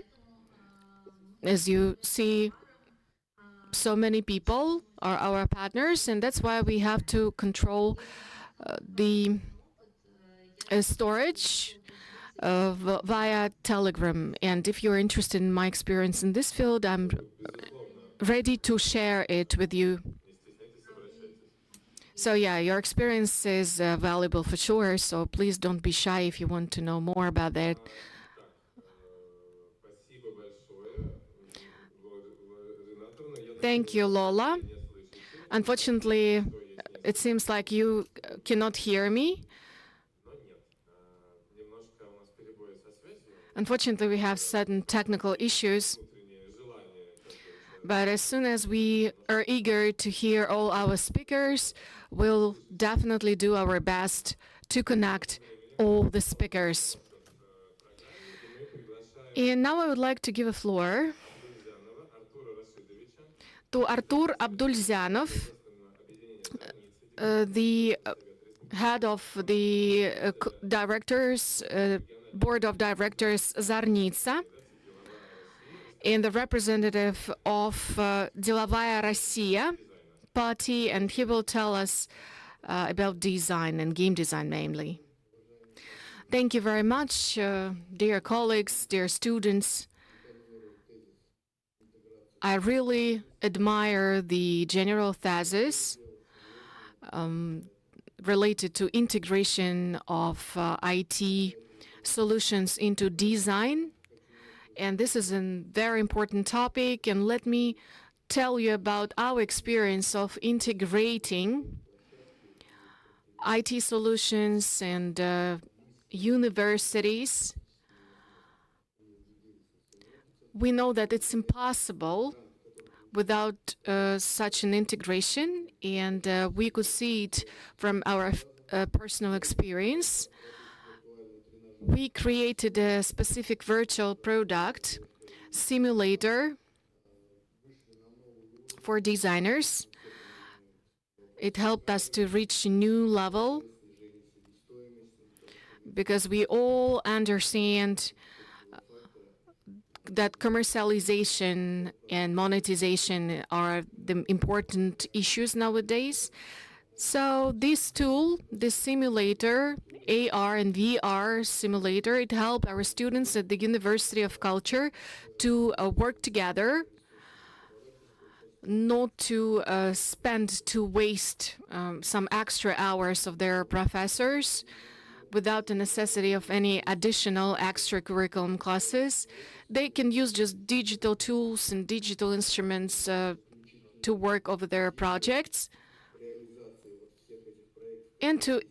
As you see, so many people are our partners, and that's why we have to control the storage via Telegram. And if you're interested in my experience in this field, I'm ready to share it with you. So yeah, your experience is valuable for sure, so please don't be shy if you want to know more about that. Thank you, Lola. Unfortunately, it seems like you cannot hear me. Unfortunately, we have certain technical issues. But as soon as we are eager to hear all our speakers, we'll definitely do our best to connect all the speakers. And now I would like to give a floor to Artur Abdulzyanov, the head of the board of directors Zarnitsa, and the representative of Delovaya Rossiya party, and he will tell us about design and game design mainly. Thank you very much, dear colleagues, dear students. I really admire the general thesis related to integration of IT solutions into design. And this is a very important topic. And let me tell you about our experience of integrating IT solutions and universities. We know that it's impossible without such an integration, and we could see it from our personal experience. We created a specific virtual product, simulator for designers. It helped us to reach a new level because we all understand that commercialization and monetization are the important issues nowadays. So this tool, this simulator, AR and VR simulator, it helped our students at the University of Culture to work together, not to waste some extra hours of their professors without the necessity of any additional extracurriculum classes. They can use just digital tools and digital instruments to work over their projects and to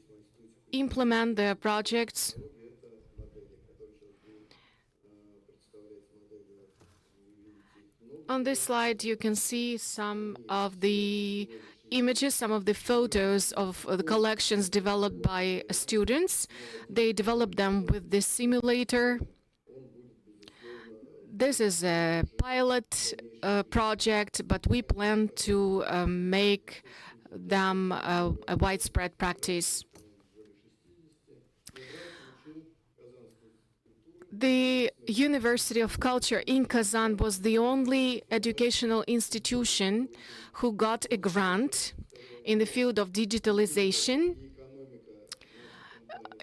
implement their projects. On this slide, you can see some of the images, some of the photos of the collections developed by students. They developed them with this simulator. This is a pilot project, but we plan to make them a widespread practice. The University of Culture in Kazan was the only educational institution who got a grant in the field of digitalization.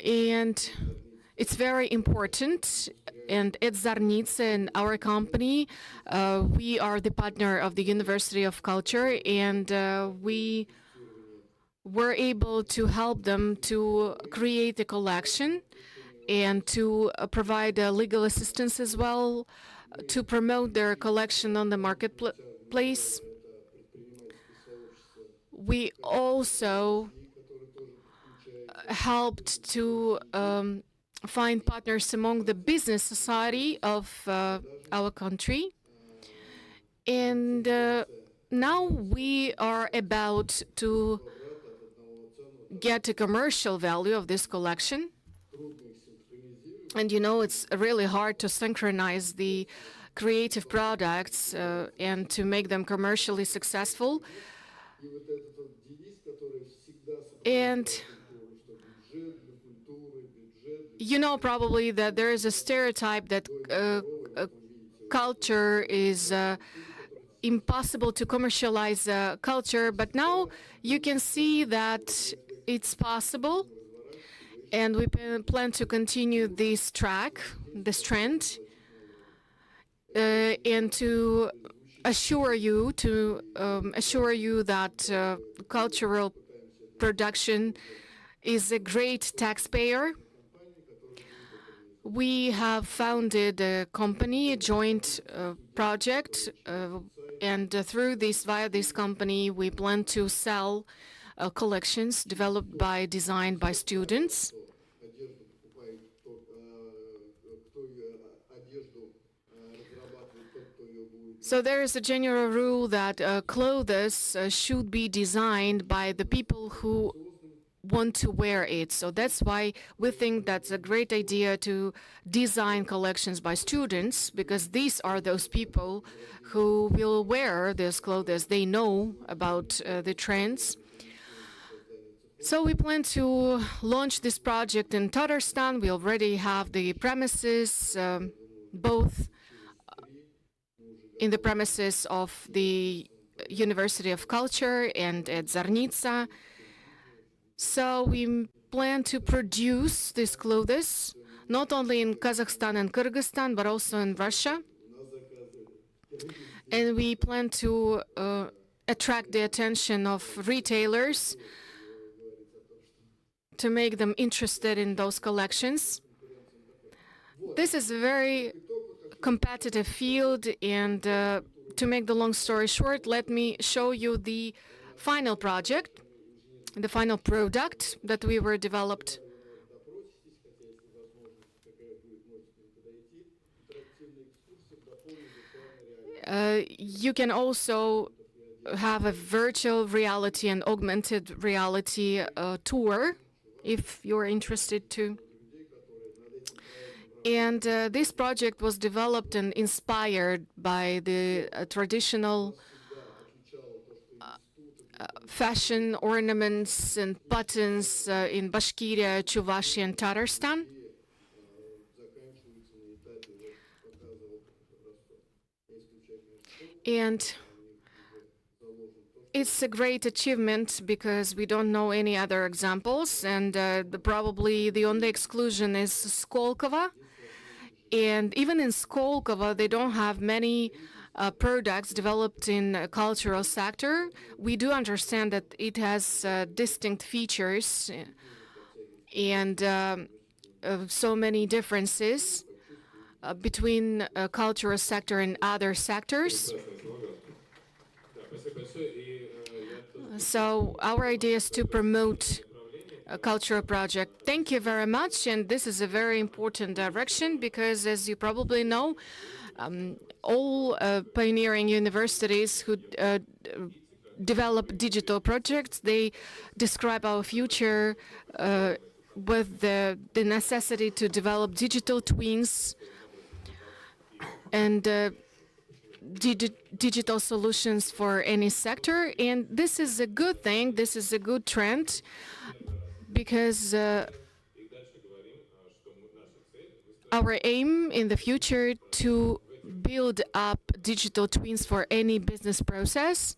And it's very important. And at Zarnitsa and our company, we are the partner of the University of Culture, and we were able to help them to create a collection and to provide legal assistance as well to promote their collection on the marketplace. We also helped to find partners among the business society of our country. And now we are about to get a commercial value of this collection. And you know, it's really hard to synchronize the creative products and to make them commercially successful. And you know probably that there is a stereotype that culture is impossible to commercialize culture, but now you can see that it's possible, and we plan to continue this track, this trend, and to assure you that cultural production is a great taxpayer. We have founded a company, a joint project, and via this company, we plan to sell collections developed by design by students. So there is a general rule that clothes should be designed by the people who want to wear it. So that's why we think that's a great idea to design collections by students, because these are those people who will wear these clothes. They know about the trends. So we plan to launch this project in Tatarstan. We already have the premises, both in the premises of the University of Culture and at Zarnitsa. So we plan to produce these clothes not only in Kazakhstan and Kyrgyzstan, but also in Russia. And we plan to attract the attention of retailers to make them interested in those collections. This is a very competitive field, and to make the long story short, let me show you the final project, the final product that we were developed. You can also have a virtual reality and augmented reality tour if you're interested to. And this project was developed and inspired by the traditional fashion ornaments and buttons in Bashkiria, Chuvashia, and Tatarstan. And it's a great achievement because we don't know any other examples, and probably the only exclusion is Skolkovo. And even in Skolkovo, they don't have many products developed in the cultural sector. We do understand that it has distinct features and so many differences between cultural sector and other sectors. So our idea is to promote a cultural project. Thank you very much, and this is a very important direction because, as you probably know, all pioneering universities who develop digital projects, they describe our future with the necessity to develop digital twins and digital solutions for any sector. And this is a good thing, this is a good trend, because our aim in the future to build up digital twins for any business process,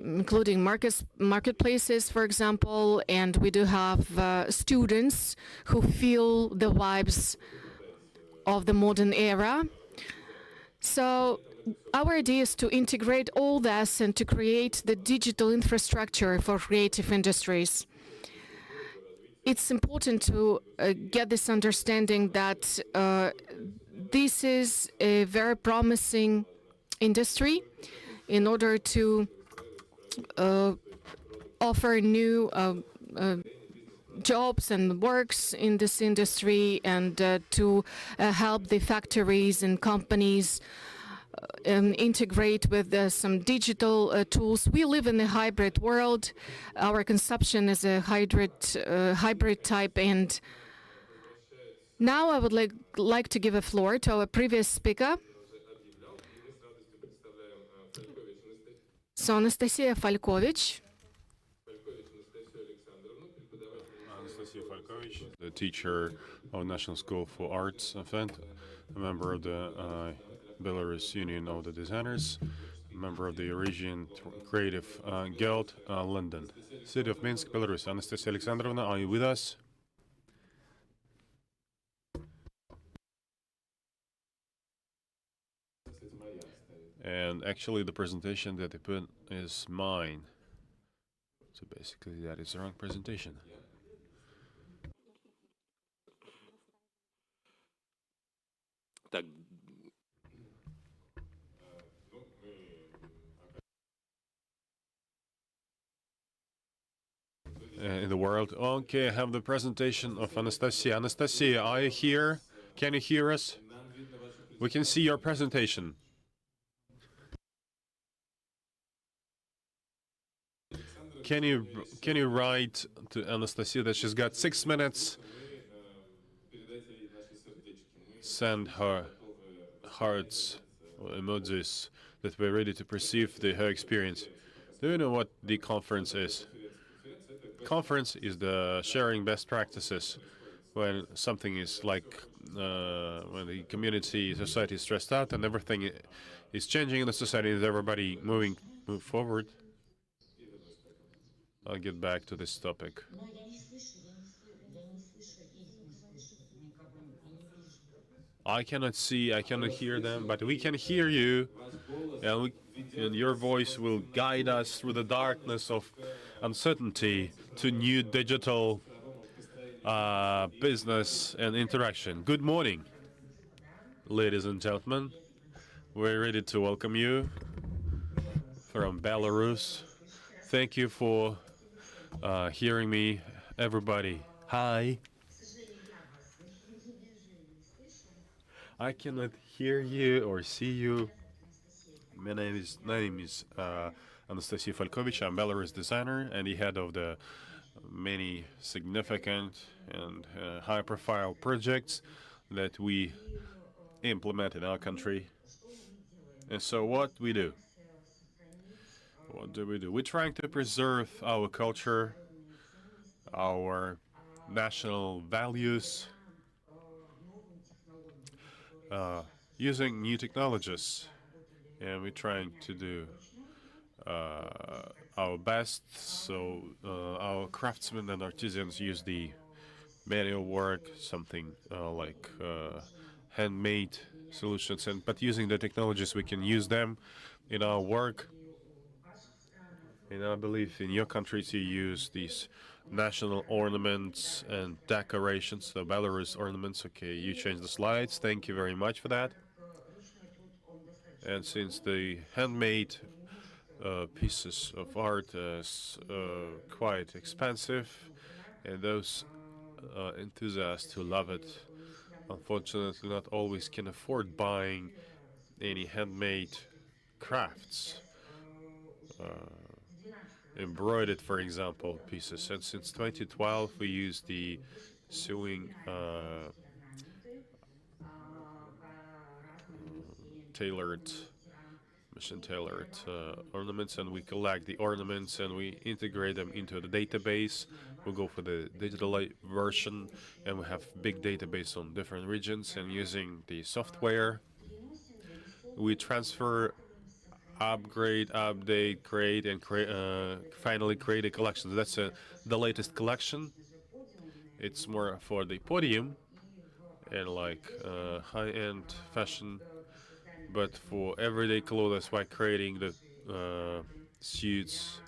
including marketplaces, for example, and we do have students who feel the vibes of the modern era. So our idea is to integrate all this and to create the digital infrastructure for creative industries. It's important to get this understanding that this is a very promising industry in order to offer new jobs and works in this industry, and to help the factories and companies integrate with some digital tools. We live in a hybrid world. Our consumption is a hybrid type. And now I would like to give a floor to our previous speaker. So Anastasia Falkovich. The teacher of National School for Arts and Fent, a member of the Belarus Union of the Designers, a member of the Eurasian Creative Guild, London. City of Minsk, Belarus. Anastasia Alexandrovna, are you with us? And actually the presentation that they put is mine. So basically that is the wrong presentation. Так. In the world. Okay, I have the presentation of Anastasia. Anastasia, are you here? Can you hear us? We can see your presentation. can you write to Anastasia that she's got 6 minutes? Send her hearts or emojis that we're ready to perceive her experience. Do you know what the conference is? Conference is the sharing best practices when something is like when the community, society is stressed out and everything is changing in the society, is everybody move forward. I'll get back to this topic. I cannot see, I cannot hear them, but we can hear you, and your voice will guide us through the darkness of uncertainty to new digital business and interaction. Good morning, ladies and gentlemen. We're ready to welcome you from Belarus. Thank you for hearing me, everybody. Hi. I cannot hear you or see you. My name is Anastasia Falkovich. I'm Belarus designer and the head of the many significant and high-profile projects that we implement in our country. And so what we do? What do we do? We're trying to preserve our culture, our national values, using new technologies, and we're trying to do our best. So our craftsmen and artisans use the manual work, something like handmade solutions, but using the technologies, we can use them in our work. And I believe in your countries you use these national ornaments and decorations, the Belarus ornaments. Okay, you changed the slides. Thank you very much for that. And since the handmade pieces of art is quite expensive, and those enthusiasts who love it, unfortunately, not always can afford buying any handmade crafts. Embroidered, for example, pieces. And since 2012, we use the sewing machine-tailored ornaments, and we collect the ornaments and we integrate them into the database. We go for the digital version, and we have big database on different regions, and using the software, we transfer, upgrade, update, create, and finally create a collection. That's the latest collection. It's more for the podium and like high-end fashion, but for everyday clothes by creating the suits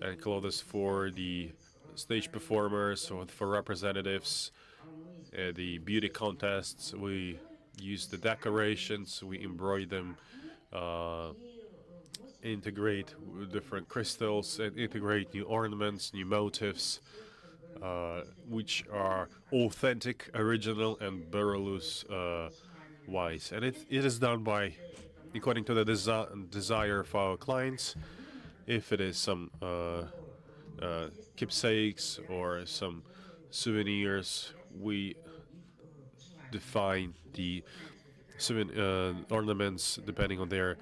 and clothes for the stage performers or for representatives, the beauty contests. We use the decorations, we embroider them, integrate different crystals and integrate new ornaments, new motifs, which are authentic, original, and Belarus wise. And it is done by, according to the desire of our clients. If it is some keepsakes or some souvenirs, we define the ornaments depending on their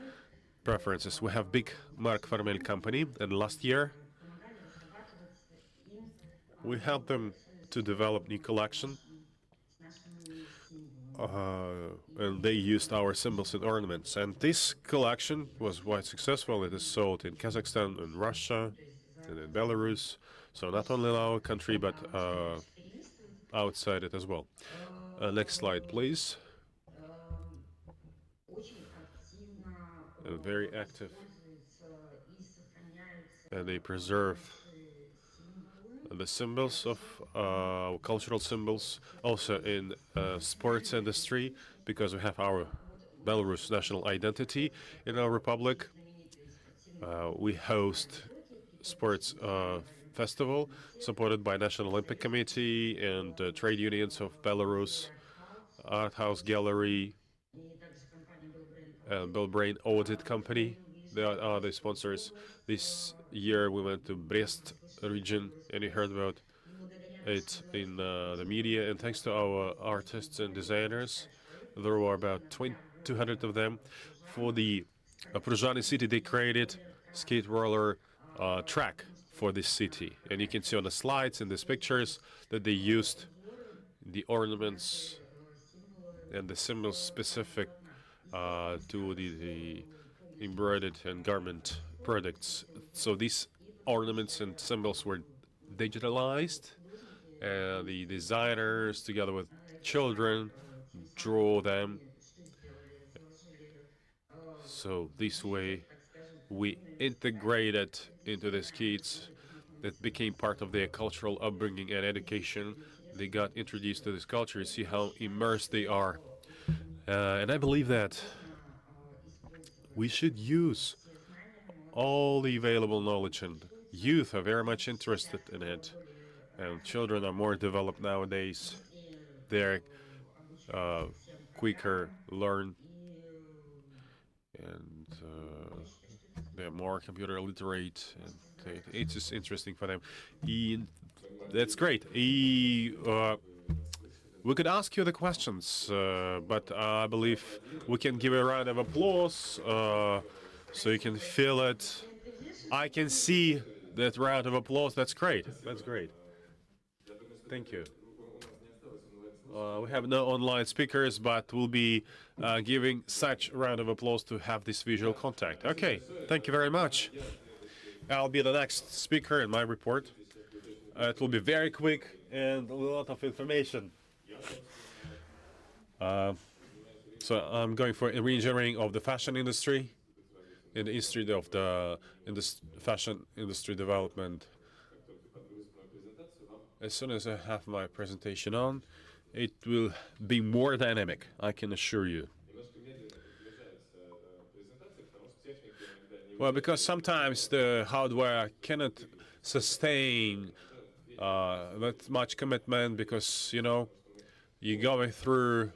preferences. We have big Mark Farmel company, and last year we helped them to develop new collection, and they used our symbols and ornaments. And this collection was quite successful. It is sold in Kazakhstan, in Russia, and in Belarus. So not only in our country, but outside it as well. Next slide, please. Very active, and they preserve the symbols of cultural symbols, also in sports industry, because we have our Belarus national identity in our republic. We host sports festival supported by National Olympic Committee and trade unions of Belarus, art house gallery, Belbrain Audit Company. They are the sponsors. This year we went to Brest region, and you heard about it in the media. And thanks to our artists and designers, there were about 200 of them. For the Pruzhany city, they created skate roller track for this city. And you can see on the slides and these pictures that they used the ornaments and the symbols specific to the embroidered and garment products. So these ornaments and symbols were digitalized, and the designers, together with children, draw them. So this way, we integrated into the kids that became part of their cultural upbringing and education. They got introduced to this culture, see how immersed they are. And I believe that we should use all the available knowledge, and youth are very much interested in it. And children are more developed nowadays. They're quicker learn, and they're more computer literate, and it's just interesting for them. That's great. We could ask you the questions, but I believe we can give a round of applause so you can feel it. I can see that round of applause. That's great. That's great. Thank you. We have no online speakers, but we'll be giving such a round of applause to have this visual contact. Okay, thank you very much. I'll be the next speaker in my report. It will be very quick and a lot of information. So I'm going for a re-engineering of the fashion industry, in the history of the fashion industry development. As soon as I have my presentation on, it will be more dynamic, I can assure you. Well, because sometimes the hardware cannot sustain that much commitment, because, you know, you're going through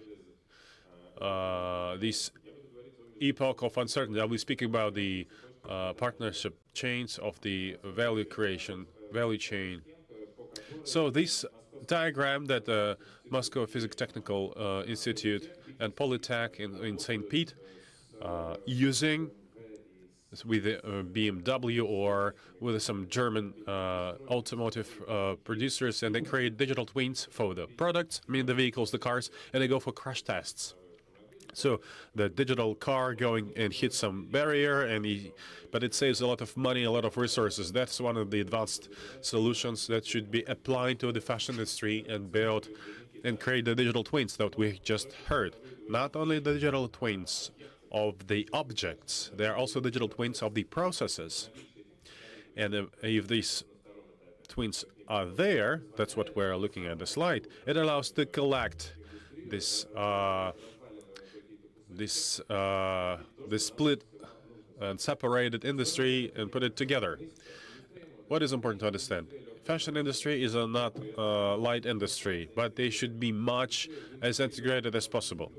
this epoch of uncertainty. I'll be speaking about the partnership chains of the value creation, value chain. So this diagram that the Moscow Physics Technical Institute and Polytech in St. Pete using with BMW or with some German automotive producers, and they create digital twins for the products, I mean the vehicles, the cars, and they go for crash tests. So the digital car going and hits some barrier, but it saves a lot of money, a lot of resources. That's one of the advanced solutions that should be applied to the fashion industry and build and create the digital twins that we just heard. Not only the digital twins of the objects, they are also digital twins of the processes. And if these twins are there, that's what we're looking at the slide, it allows to collect this this split and separated industry and put it together. What is important to understand? Fashion industry is not a light industry, but they should be much as integrated as possible.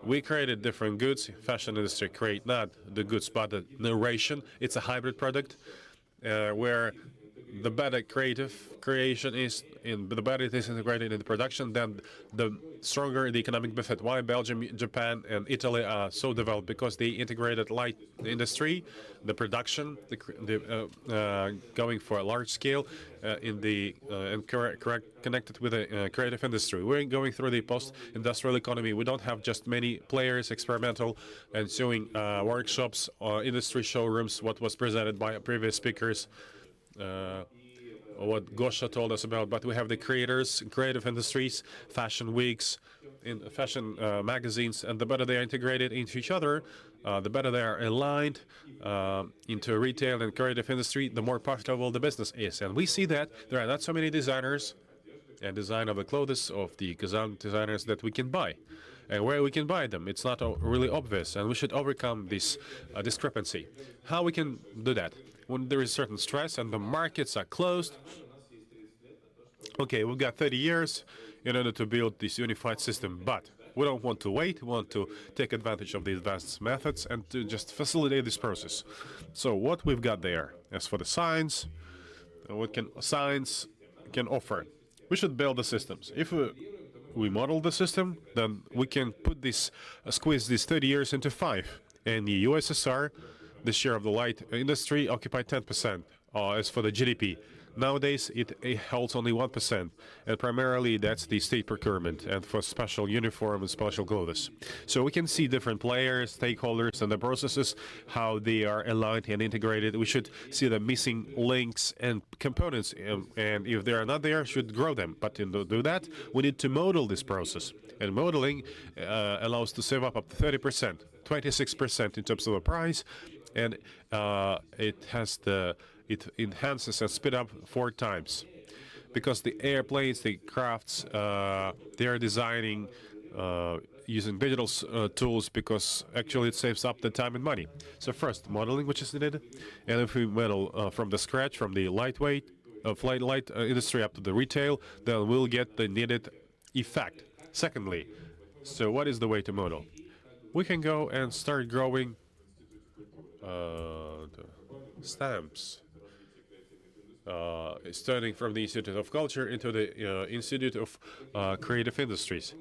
We created different goods. Fashion industry create not the goods, but the narration. It's a hybrid product where the better creative creation is, the better it is integrated in the production, then the stronger the economic benefit. Why Belgium, Japan, and Italy are so developed? Because they integrated light industry, the production, going for a large scale and connected with a creative industry. We're going through the post-industrial economy. We don't have just many players, experimental and showing workshops or industry showrooms, what was presented by previous speakers. What Gosha told us about, but we have the creators, creative industries, fashion weeks, in fashion magazines, and the better they are integrated into each other, the better they are aligned into retail and creative industry, the more profitable the business is. And we see that there are not so many designers and design of the clothes of the Kazan designers that we can buy. And where we can buy them, it's not really obvious, and we should overcome this discrepancy. How we can do that? When there is certain stress and the markets are closed. Okay, we've got 30 years in order to build this unified system, but We don't want to wait. We want to take advantage of the advanced methods and to just facilitate this process. So what we've got there, as for the science, what can science can offer? We should build the systems. If we model the system, then we can put this, squeeze these 30 years into 5. In the USSR, the share of the light industry occupied 10%. As for the GDP, nowadays it holds only 1%, and primarily that's the state procurement and for special uniform and special clothes. So we can see different players, stakeholders, and the processes, how they are aligned and integrated. We should see the missing links and components, and if they are not there, should grow them. But to do that, we need to model this process. And modeling allows to save up to 30%, 26% in terms of the price, and it enhances and speed up 4 times, because the airplanes, the crafts, they are designing using digital tools, because actually it saves up the time and money. So first, modeling, which is needed, and if we model from the scratch, from the lightweight, light industry up to the retail, then we'll get the needed effect. Secondly, so what is the way to model? We can go and start growing the stamps. Starting from the Institute of Culture into the Institute of Creative Industries.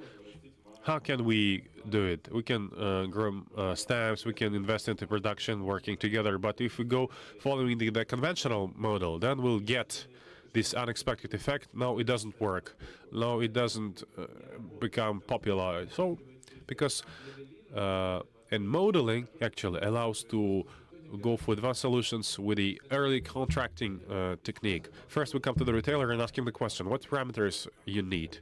How can we do it? We can grow stamps, we can invest into production, working together, but if we go following the conventional model, then we'll get this unexpected effect. No, it doesn't work. No, it doesn't become popular. So, because and modeling actually allows to go for advanced solutions with the early contracting technique. First, we come to the retailer and ask him the question, what parameters you need?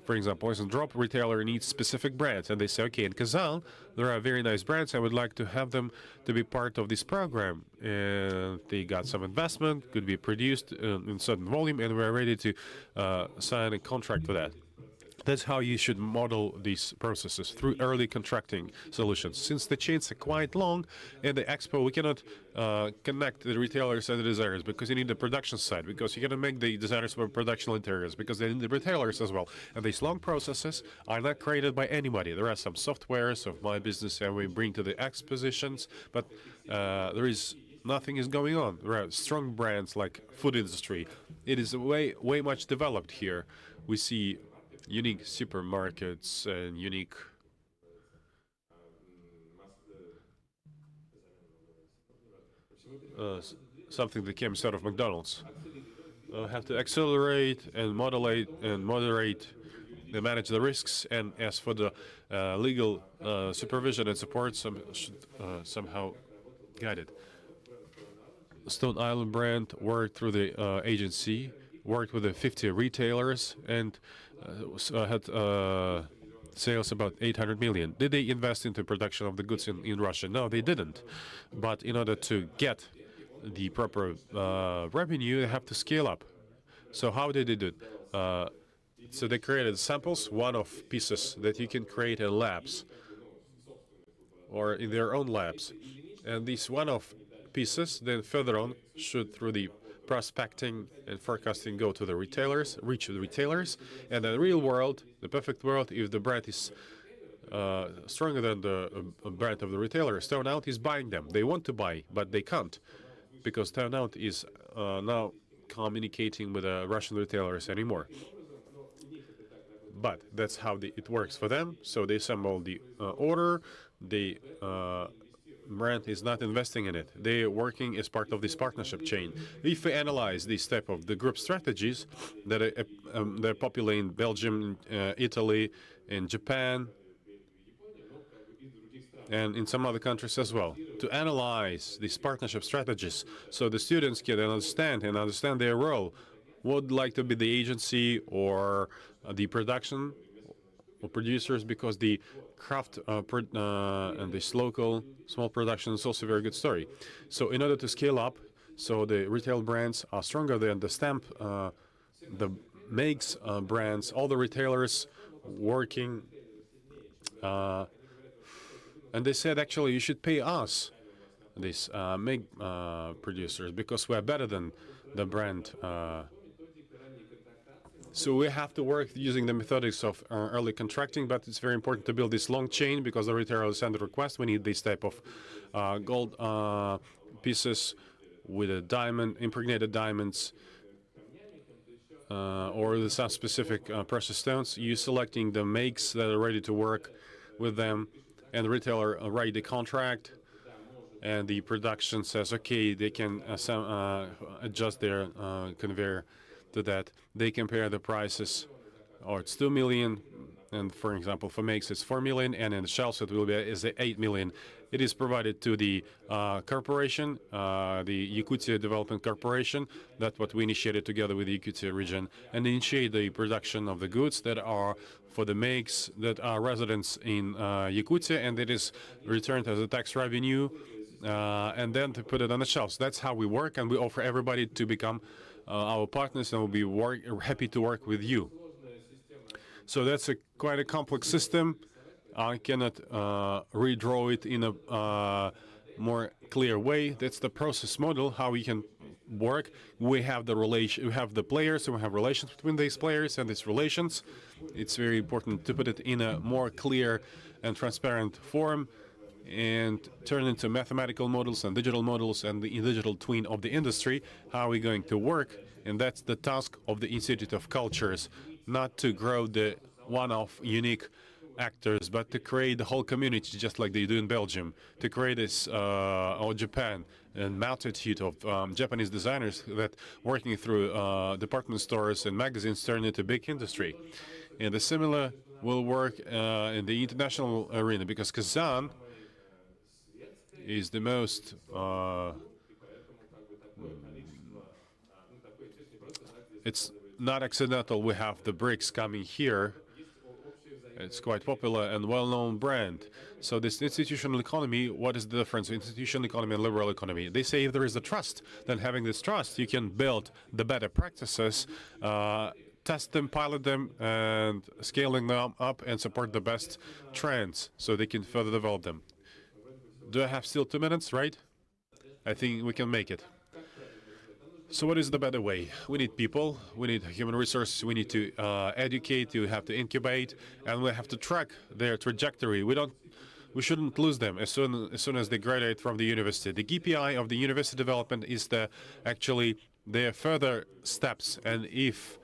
For example, as a drop retailer needs specific brands, and they say, okay, in Kazan, there are very nice brands, I would like to have them to be part of this program. And they got some investment, could be produced in certain volume, and we're ready to sign a contract for that. That's how you should model these processes, through early contracting solutions. Since the chains are quite long, in the expo we cannot connect the retailers and the designers, because you need the production side, because you cannot make the designers for production interiors, because they need the retailers as well. And these long processes are not created by anybody. There are some softwares of my business and we bring to the expositions, but nothing is going on. There are strong brands like food industry. It is way much developed here. We see unique supermarkets and unique something that came out of McDonald's. Have to accelerate and moderate and manage the risks, and as for the legal supervision and support, should somehow guide it. Stone Island brand worked through the agency, worked with the 50 retailers, and had sales about 800 million. Did they invest into production of the goods in Russia? No, they didn't. But in order to get the proper revenue, they have to scale up. So how did they do it? So they created samples, one-off pieces that you can create in labs or in their own labs. And these one-off pieces then further on should, through the prospecting and forecasting, go to the retailers, reach the retailers, and the real world, the perfect world, if the brand is stronger than the brand of the retailer, Turnout is buying them. They want to buy, but they can't, because Turnout is now communicating with the Russian retailers anymore. But that's how it works for them. So they assemble the order, the brand is not investing in it. They are working as part of this partnership chain. If we analyze this type of the group strategies that are popular in Belgium, Italy, in Japan, and in some other countries as well, to analyze these partnership strategies so the students can understand their role, would like to be the agency or the production or producers, because the craft and this local small production is also a very good story. So in order to scale up, so the retail brands are stronger than the stamp, the makes brands, all the retailers working, and they said, actually, you should pay us, these make producers, because we're better than the brand. So we have to work using the methods of early contracting, but it's very important to build this long chain because the retailer will send a request. We need this type of gold pieces with a diamond, impregnated diamonds, or some specific precious stones. You selecting the makes that are ready to work with them, and the retailer write the contract, and the production says, okay, they can adjust their conveyor to that. They compare the prices, or it's 2 million, and for example, for makes it's 4 million, and in the shelves it will be is 8 million. It is provided to the corporation, the Yakutia Development Corporation. That's what we initiated together with the Yakutia region, and initiate the production of the goods that are for the makes that are residents in Yakutia, and it is returned as a tax revenue, and then to put it on the shelves. That's how we work, and we offer everybody to become our partners, and we'll be happy to work with you. So that's quite a complex system. I cannot redraw it in a more clear way. That's the process model, how we can work. We have the relation, we have the players, and we have relations between these players and these relations. It's very important to put it in a more clear and transparent form, and turn into mathematical models and digital models and the digital twin of the industry. How are we going to work? And that's the task of the Institute of Cultures, not to grow the one-off unique actors, but to create the whole community, just like they do in Belgium, to create this, or Japan, a multitude of Japanese designers that working through department stores and magazines turn into big industry. And the similar will work in the international arena, because Kazan is the most it's not accidental we have the bricks coming here. It's quite popular and well-known brand. So this institutional economy, what is the difference? Institutional economy and liberal economy. They say if there is a trust, then having this trust, you can build the better practices, test them, pilot them, and scaling them up and support the best trends so they can further develop them. Do I have still 2 minutes, right? I think we can make it. So what is the better way? We need people, we need human resources, we need to educate, we have to incubate, and we have to track their trajectory. We shouldn't lose them as soon as they graduate from the university. The KPI of the university development is actually their further steps, and if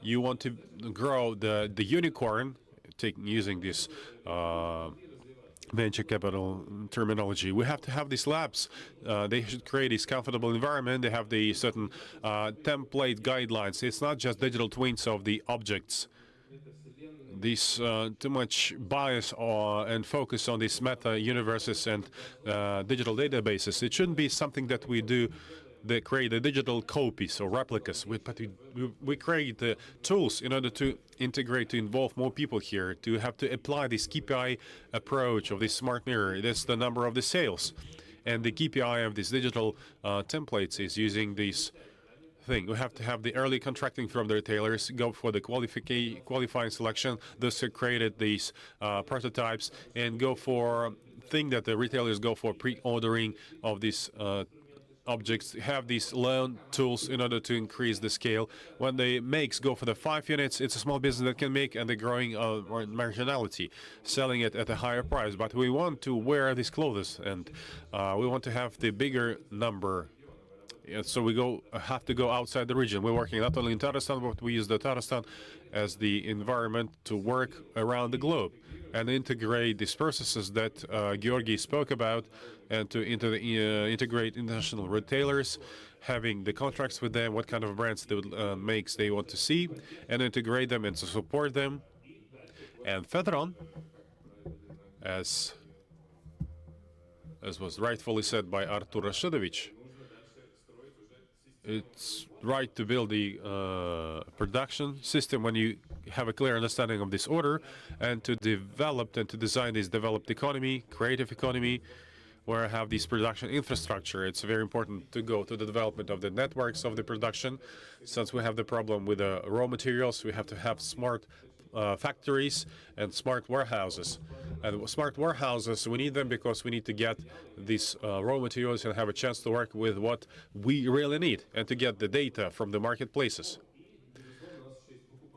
you want to grow the unicorn, using this venture capital terminology, we have to have these labs. They should create this comfortable environment. They have the certain template guidelines. It's not just digital twins of the objects. This too much bias and focus on these meta universes and digital databases. It shouldn't be something that we do. They create the digital copies or replicas. We create the tools in order to integrate, to involve more people here, to have to apply this KPI approach of this smart mirror. That's the number of the sales. And the KPI of these digital templates is using this thing. We have to have the early contracting from the retailers, go for the qualifying selection, thus created these prototypes, and go for thing that the retailers go for pre-ordering of these objects, have these loan tools in order to increase the scale. When the makes go for the 5 units, it's a small business that can make, and they're growing marginality, selling it at a higher price. But we want to wear these clothes, and we want to have the bigger number. And so we have to go outside the region. We're working not only in Tatarstan, but we use the Tatarstan as the environment to work around the globe and integrate these processes that Georgi spoke about, and to integrate international retailers, having the contracts with them, what kind of brands they would makes they want to see, and integrate them and to support them. And further on, as was rightfully said by Artur Rashidovich, it's right to build the production system when you have a clear understanding of this order, and to develop and to design this developed economy, creative economy, where I have this production infrastructure. It's very important to go to the development of the networks of the production. Since we have the problem with the raw materials, we have to have smart factories and smart warehouses. And smart warehouses, we need them because we need to get these raw materials and have a chance to work with what we really need, and to get the data from the marketplaces.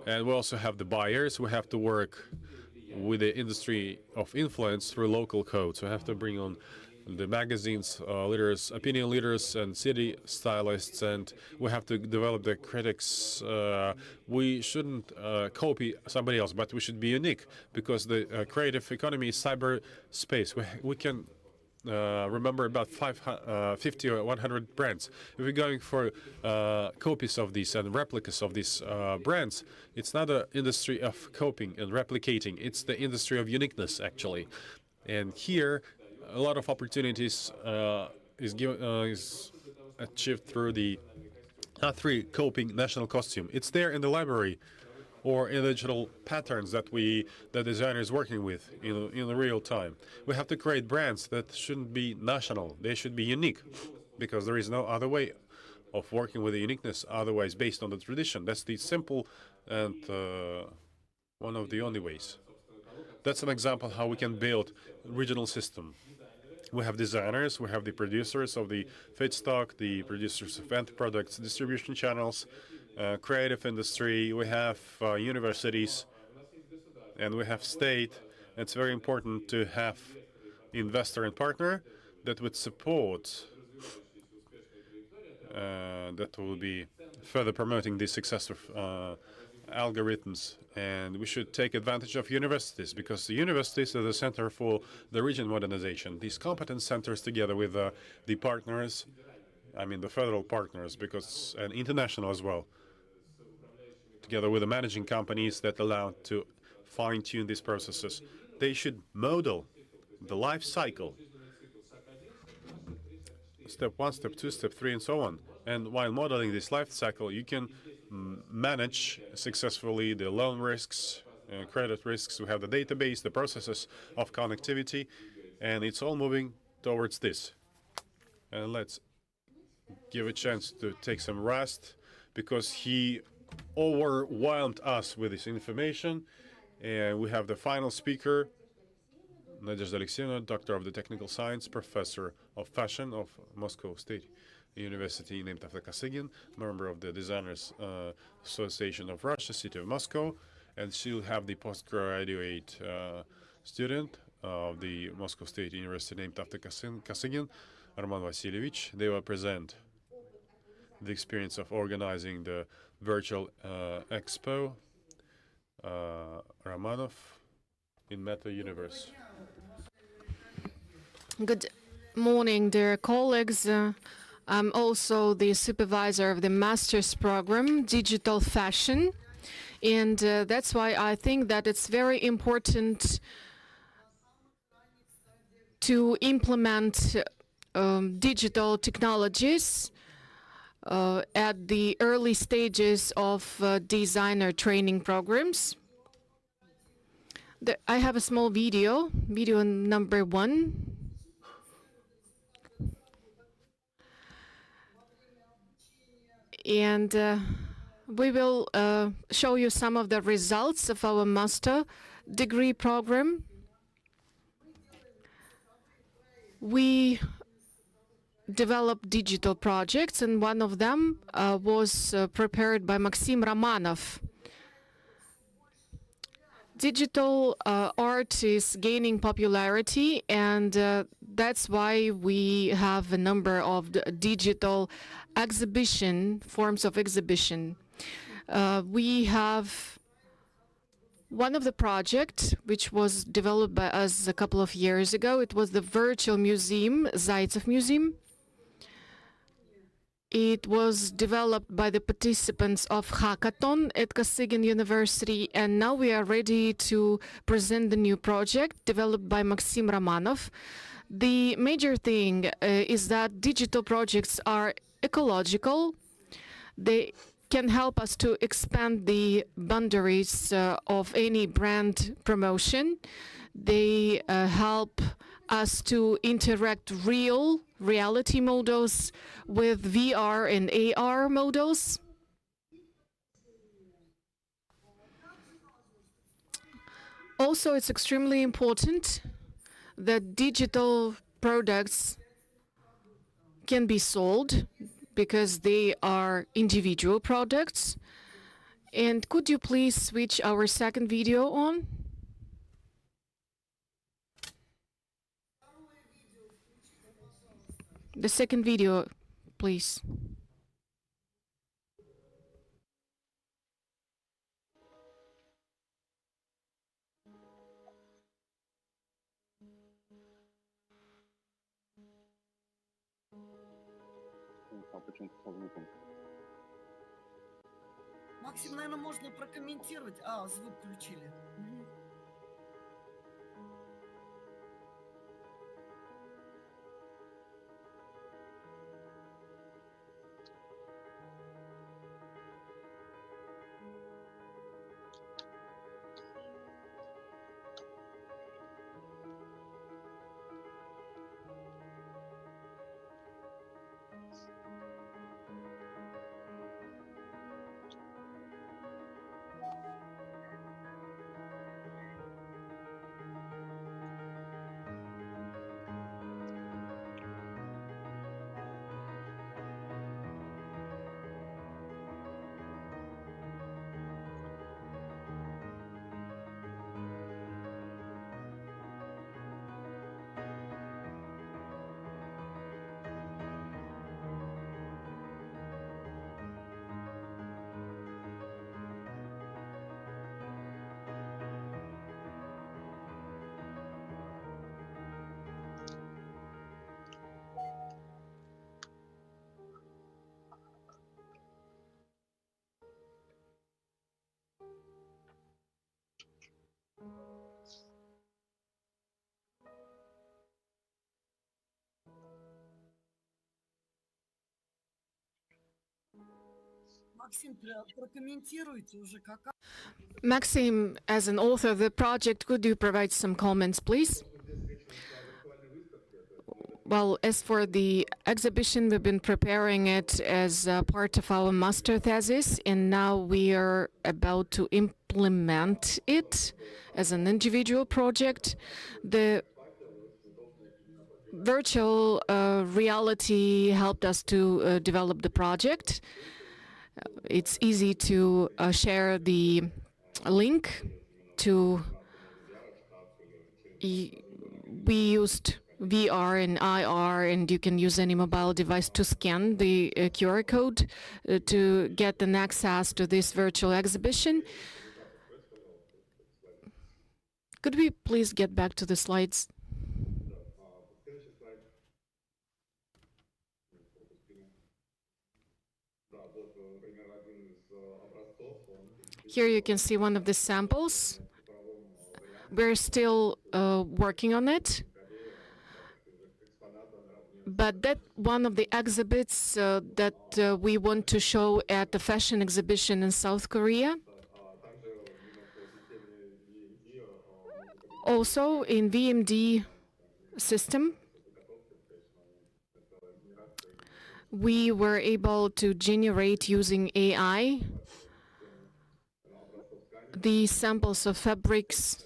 And we also have the buyers. We have to work with the industry of influence through local codes. We have to bring on the magazines, leaders, opinion leaders, and city stylists, and we have to develop the critics. We shouldn't copy somebody else, but we should be unique, because the creative economy is cyberspace. We can remember about 50 or 100 brands. If we're going for copies of these and replicas of these brands, it's not an industry of copying and replicating. It's the industry of uniqueness, actually. And here, a lot of opportunities is achieved through the A3 copying national costume. It's there in the library or in the digital patterns that the designer is working with in the real time. We have to create brands that shouldn't be national. They should be unique, because there is no other way of working with the uniqueness, otherwise based on the tradition. That's the simple and one of the only ways. That's an example how we can build regional system. We have designers, we have the producers of the feedstock, the producers of end products, distribution channels, creative industry, we have universities, and we have state. It's very important to have investor and partner that would support, that will be further promoting the success of algorithms. And we should take advantage of universities, because the universities are the center for the region modernization. These competence centers, together with the partners, I mean the federal partners, because and international as well, together with the managing companies that allow to fine-tune these processes, they should model the life cycle. Step 1, step 2, step 3, and so on. And while modeling this life cycle, you can manage successfully the loan risks, credit risks. We have the database, the processes of connectivity, and it's all moving towards this. And let's give a chance to take some rest, because he overwhelmed us with this information. And we have the final speaker, Nadezhda Alexeyevna, Doctor of the Technical Science, Professor of Fashion of Moscow State University named after Kosygin, member of the Designers Association of Russia, City of Moscow, and she'll have the postgraduate student of the Moscow State University named after Kosygin, Roman Vasilievich. They will present the experience of organizing the virtual expo, Romanov in Meta Universe. Good morning, dear colleagues. I'm also the supervisor of the master's program, Digital Fashion. And that's why I think that it's very important to implement digital technologies at the early stages of designer training programs. I have a small video number 1. And we will show you some of the results of our master degree program. We developed digital projects, and one of them was prepared by Maxim Romanov. Digital art is gaining popularity, and that's why we have a number of digital forms of exhibition. We have one of the projects which was developed by us a couple of years ago. It was the virtual museum, Zaitsev Museum. It was developed by the participants of Hackathon at Kosygin University, and now we are ready to present the new project developed by Maxim Romanov. The major thing is that digital projects are ecological. They can help us to expand the boundaries of any brand promotion. They help us to interact reality models with VR and AR models. Also, it's extremely important that digital products can be sold because they are individual products, And could you please switch our second video on? The second video, please. Максим, наверное, можно прокомментировать. А, звук включили. Мгм. Максим, прокомментируйте уже, как... Maxim, as an author of the project, could you provide some comments, please? Well, as for the exhibition, we've been preparing it as part of our master thesis, and now we are about to implement it as an individual project. The virtual reality helped us to develop the project. It's easy to share the link to... We used VR and IR, and you can use any mobile device to scan the QR code to get an access to this virtual exhibition. Could we please get back to the slides? Here you can see one of the samples. We're still working on it. But that one of the exhibits that we want to show at the fashion exhibition in South Korea. Also in VMD system, we were able to generate using AI the samples of fabrics.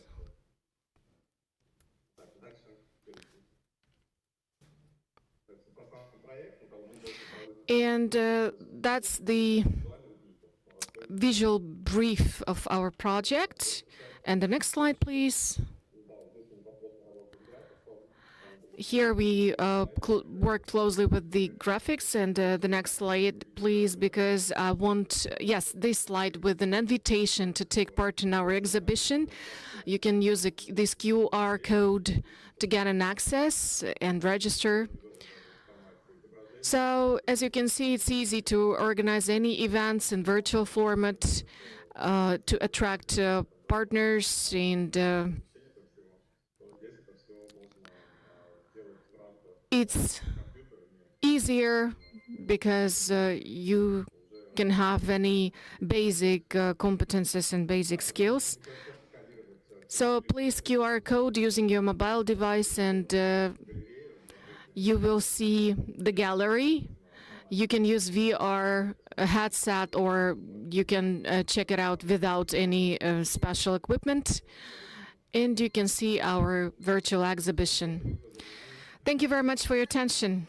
And that's the visual brief of our project. And the next slide, please. Here we work closely with the graphics, and the next slide, please, because I want, yes, this slide with an invitation to take part in our exhibition. You can use this QR code to get an access and register. So, as you can see, it's easy to organize any events in virtual format to attract partners, and it's easier because you can have any basic competences and basic skills. So please QR code using your mobile device, and you will see the gallery. You can use VR headset, or you can check it out without any special equipment. And you can see our virtual exhibition. Thank you very much for your attention.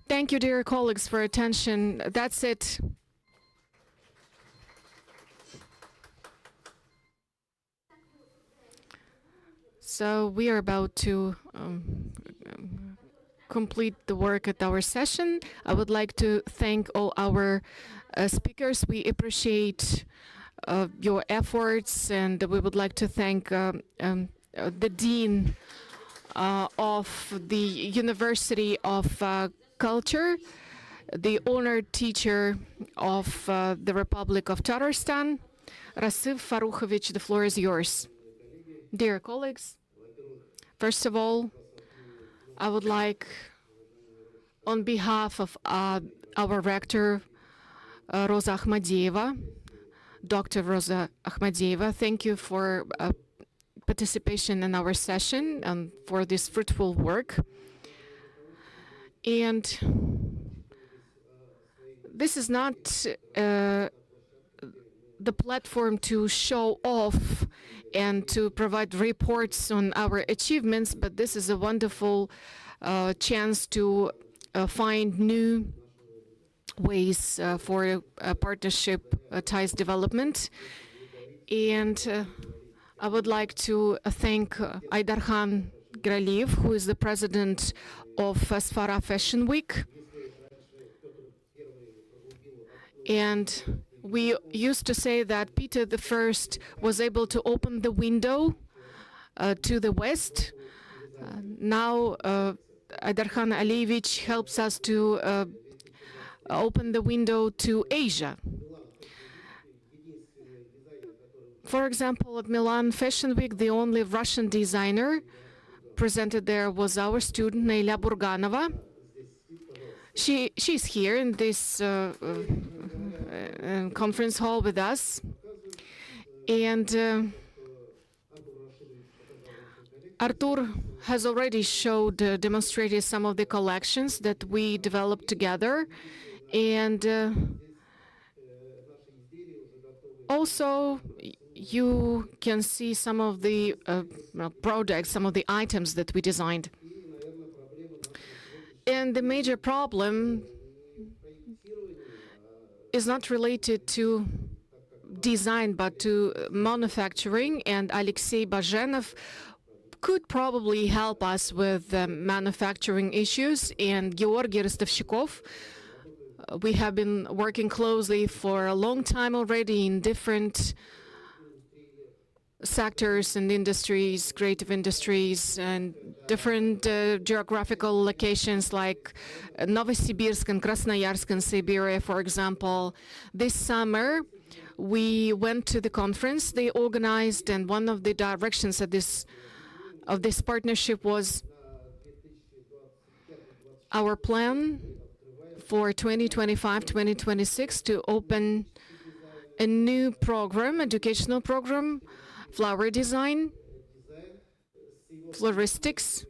Thank you, dear colleagues, for your attention. That's it. So we are about to complete the work at our session. I would like to thank all our speakers. We appreciate your efforts, and we would like to thank the Dean of the University of Culture, the honored teacher of the Republic of Tatarstan. Rasif Farukhovich, the floor is yours. Dear colleagues, first of all, I would like, on behalf of our rector, Rosa Akhmadiyeva, Dr. Rosa Akhmadiyeva, thank you for participation in our session and for this fruitful work. And this is not the platform to show off and to provide reports on our achievements, but this is a wonderful chance to find new ways for partnership ties development. And I would like to thank Aydarkhan Graliyev, who is the president of Sfara Fashion Week. And we used to say that Peter I was able to open the window to the West. Now Aydarkhan Aliyevich helps us to open the window to Asia. For example, at Milan Fashion Week, the only Russian designer presented there was our student, Naila Burganova. She's here in this conference hall with us. And Artur has already demonstrated some of the collections that we developed together. And also, you can see some of the products, some of the items that we designed. And the major problem is not related to design, but to manufacturing. And Alexei Bazhenov could probably help us with manufacturing issues. And Georgy Rostovщиков, we have been working closely for a long time already in different sectors and industries, creative industries, and different geographical locations like Novosibirsk and Krasnoyarsk in Siberia, for example. This summer, we went to the conference they organized, and one of the directions of this partnership was our plan for 2025-2026 to open a new program, educational program, flower design, floristics.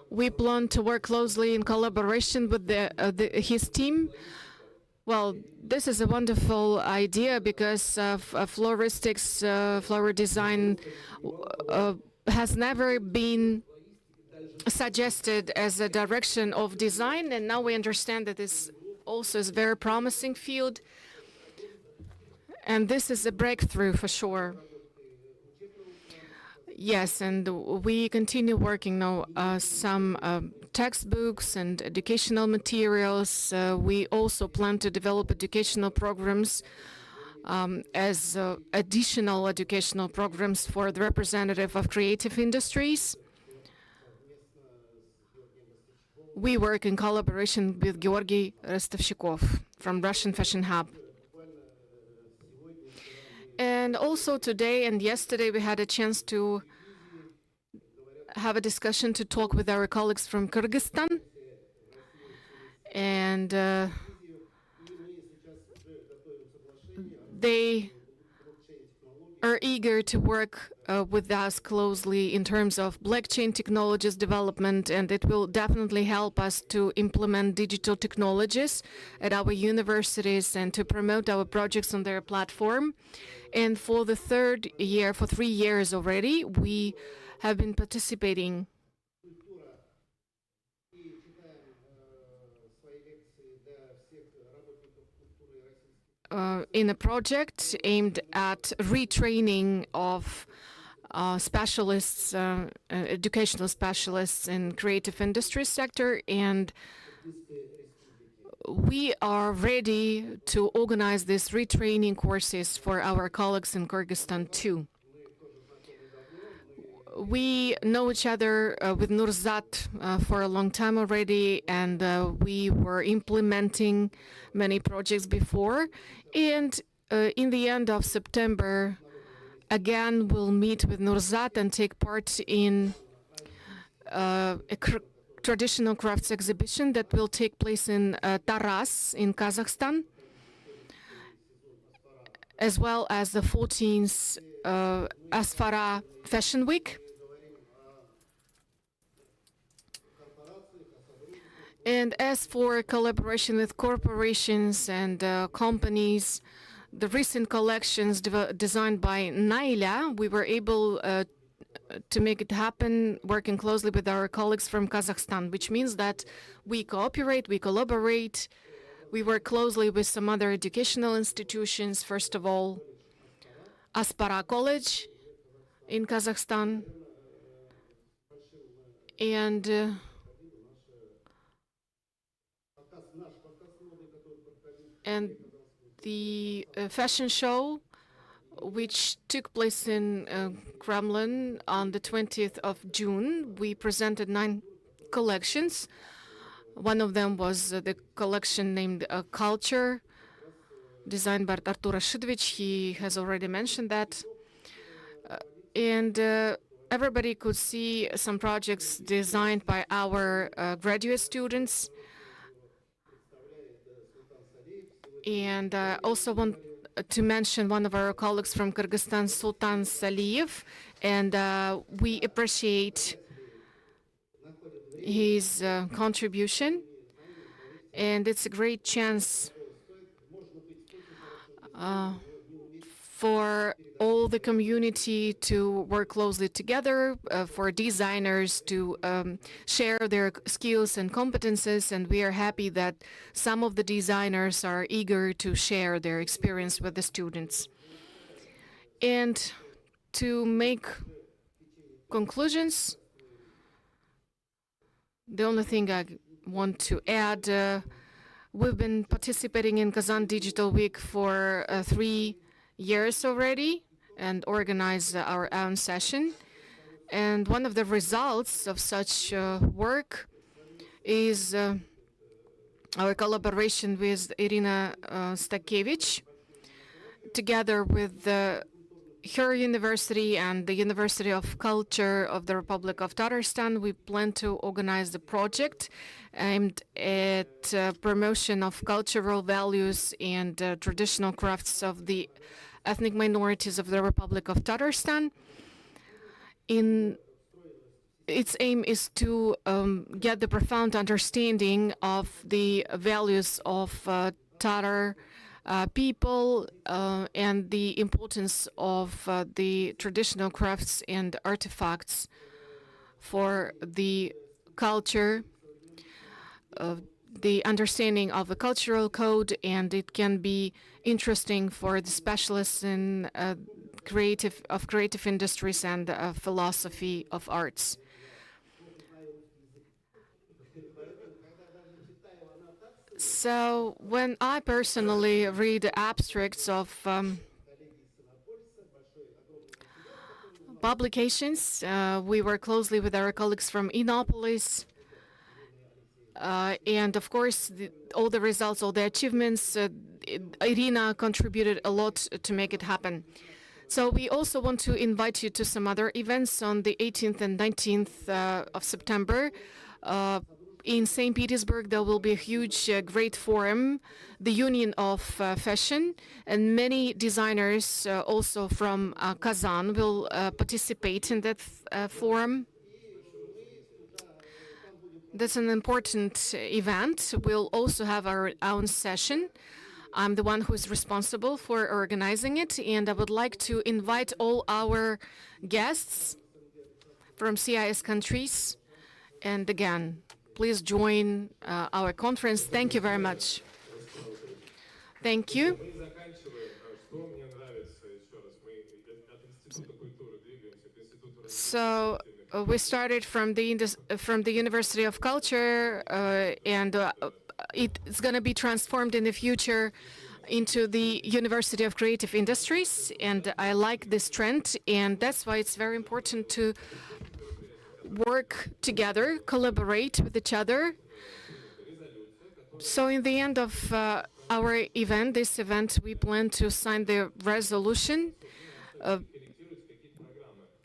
We plan to work closely in collaboration with his team. Well, this is a wonderful idea because floristics, flower design has never been suggested as a direction of design, and now we understand that this also is a very promising field, and this is a breakthrough for sure. Yes, and we continue working now some textbooks and educational materials. We also plan to develop educational programs as additional educational programs for the representative of creative industries. We work in collaboration with Georgy Rostovщиков from Russian Fashion Hub. And also today and yesterday we had a chance to have a discussion to talk with our colleagues from Kyrgyzstan. And they are eager to work with us closely in terms of blockchain technologies development, and it will definitely help us to implement digital technologies at our universities and to promote our projects on their platform. And for the third year, for 3 years already, we have been participating in a project aimed at retraining of specialists, educational specialists in creative industry sector, and we are ready to organize these retraining courses for our colleagues in Kyrgyzstan too. We know each other with Nurzat for a long time already, and we were implementing many projects before. And in the end of September, again, we'll meet with Nurzat and take part in a traditional crafts exhibition that will take place in Taras in Kazakhstan, as well as the 14th Asfara Fashion Week. And as for collaboration with corporations and companies, the recent collections designed by Naila, we were able to make it happen working closely with our colleagues from Kazakhstan, which means that we cooperate, we collaborate, we work closely with some other educational institutions. First of all, Aspara College in Kazakhstan, and the fashion show, which took place in Kremlin on the 20th of June. We presented 9 collections. One of them was the collection named Culture, designed by Artur Rashidovich. He has already mentioned that. And everybody could see some projects designed by our graduate students. And I also want to mention one of our colleagues from Kyrgyzstan, Sultan Saliyev, and we appreciate his contribution. And it's a great chance for all the community to work closely together, for designers to share their skills and competences, and we are happy that some of the designers are eager to share their experience with the students. And to make conclusions, the only thing I want to add, we've been participating in Kazan Digital Week for 3 years already and organize our own session. And one of the results of such work is our collaboration with Irina Stakevich. Together with her university and the University of Culture of the Republic of Tatarstan, we plan to organize the project aimed at promotion of cultural values and traditional crafts of the ethnic minorities of the Republic of Tatarstan. Its aim is to get the profound understanding of the values of Tatar people and the importance of the traditional crafts and artifacts for the culture, the understanding of the cultural code, and it can be interesting for the specialists in creative industries and philosophy of arts. So when I personally read the abstracts of publications, we work closely with our colleagues from Innopolis, and of course, all the results, all the achievements, Irina contributed a lot to make it happen. So we also want to invite you to some other events on the 18th and 19th of September. In St. Petersburg, there will be a huge, great forum, the Union of Fashion, and many designers also from Kazan will participate in that forum. That's an important event. We'll also have our own session. I'm the one who is responsible for organizing it, and I would like to invite all our guests from CIS countries. And again, please join our conference. Thank you very much. Thank you. So we started from the University of Culture, and it's going to be transformed in the future into the University of Creative Industries. And I like this trend, and that's why it's very important to work together, collaborate with each other. So in the end of our event, this event, we plan to sign the resolution.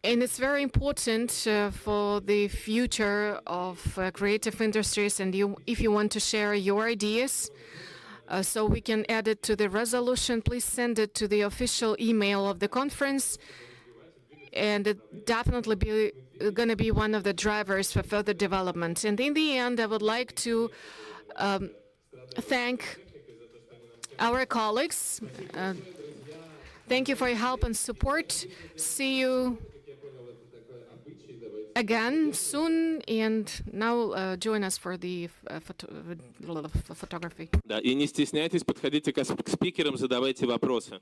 And it's very important for the future of creative industries. And if you want to share your ideas, so we can add it to the resolution, please send it to the official email of the conference. And it definitely going to be one of the drivers for further development. And in the end, I would like to thank our colleagues. Thank you for your help and support. See you again soon, and now join us for the photography. Да, и не стесняйтесь, подходите к спикерам, задавайте вопросы.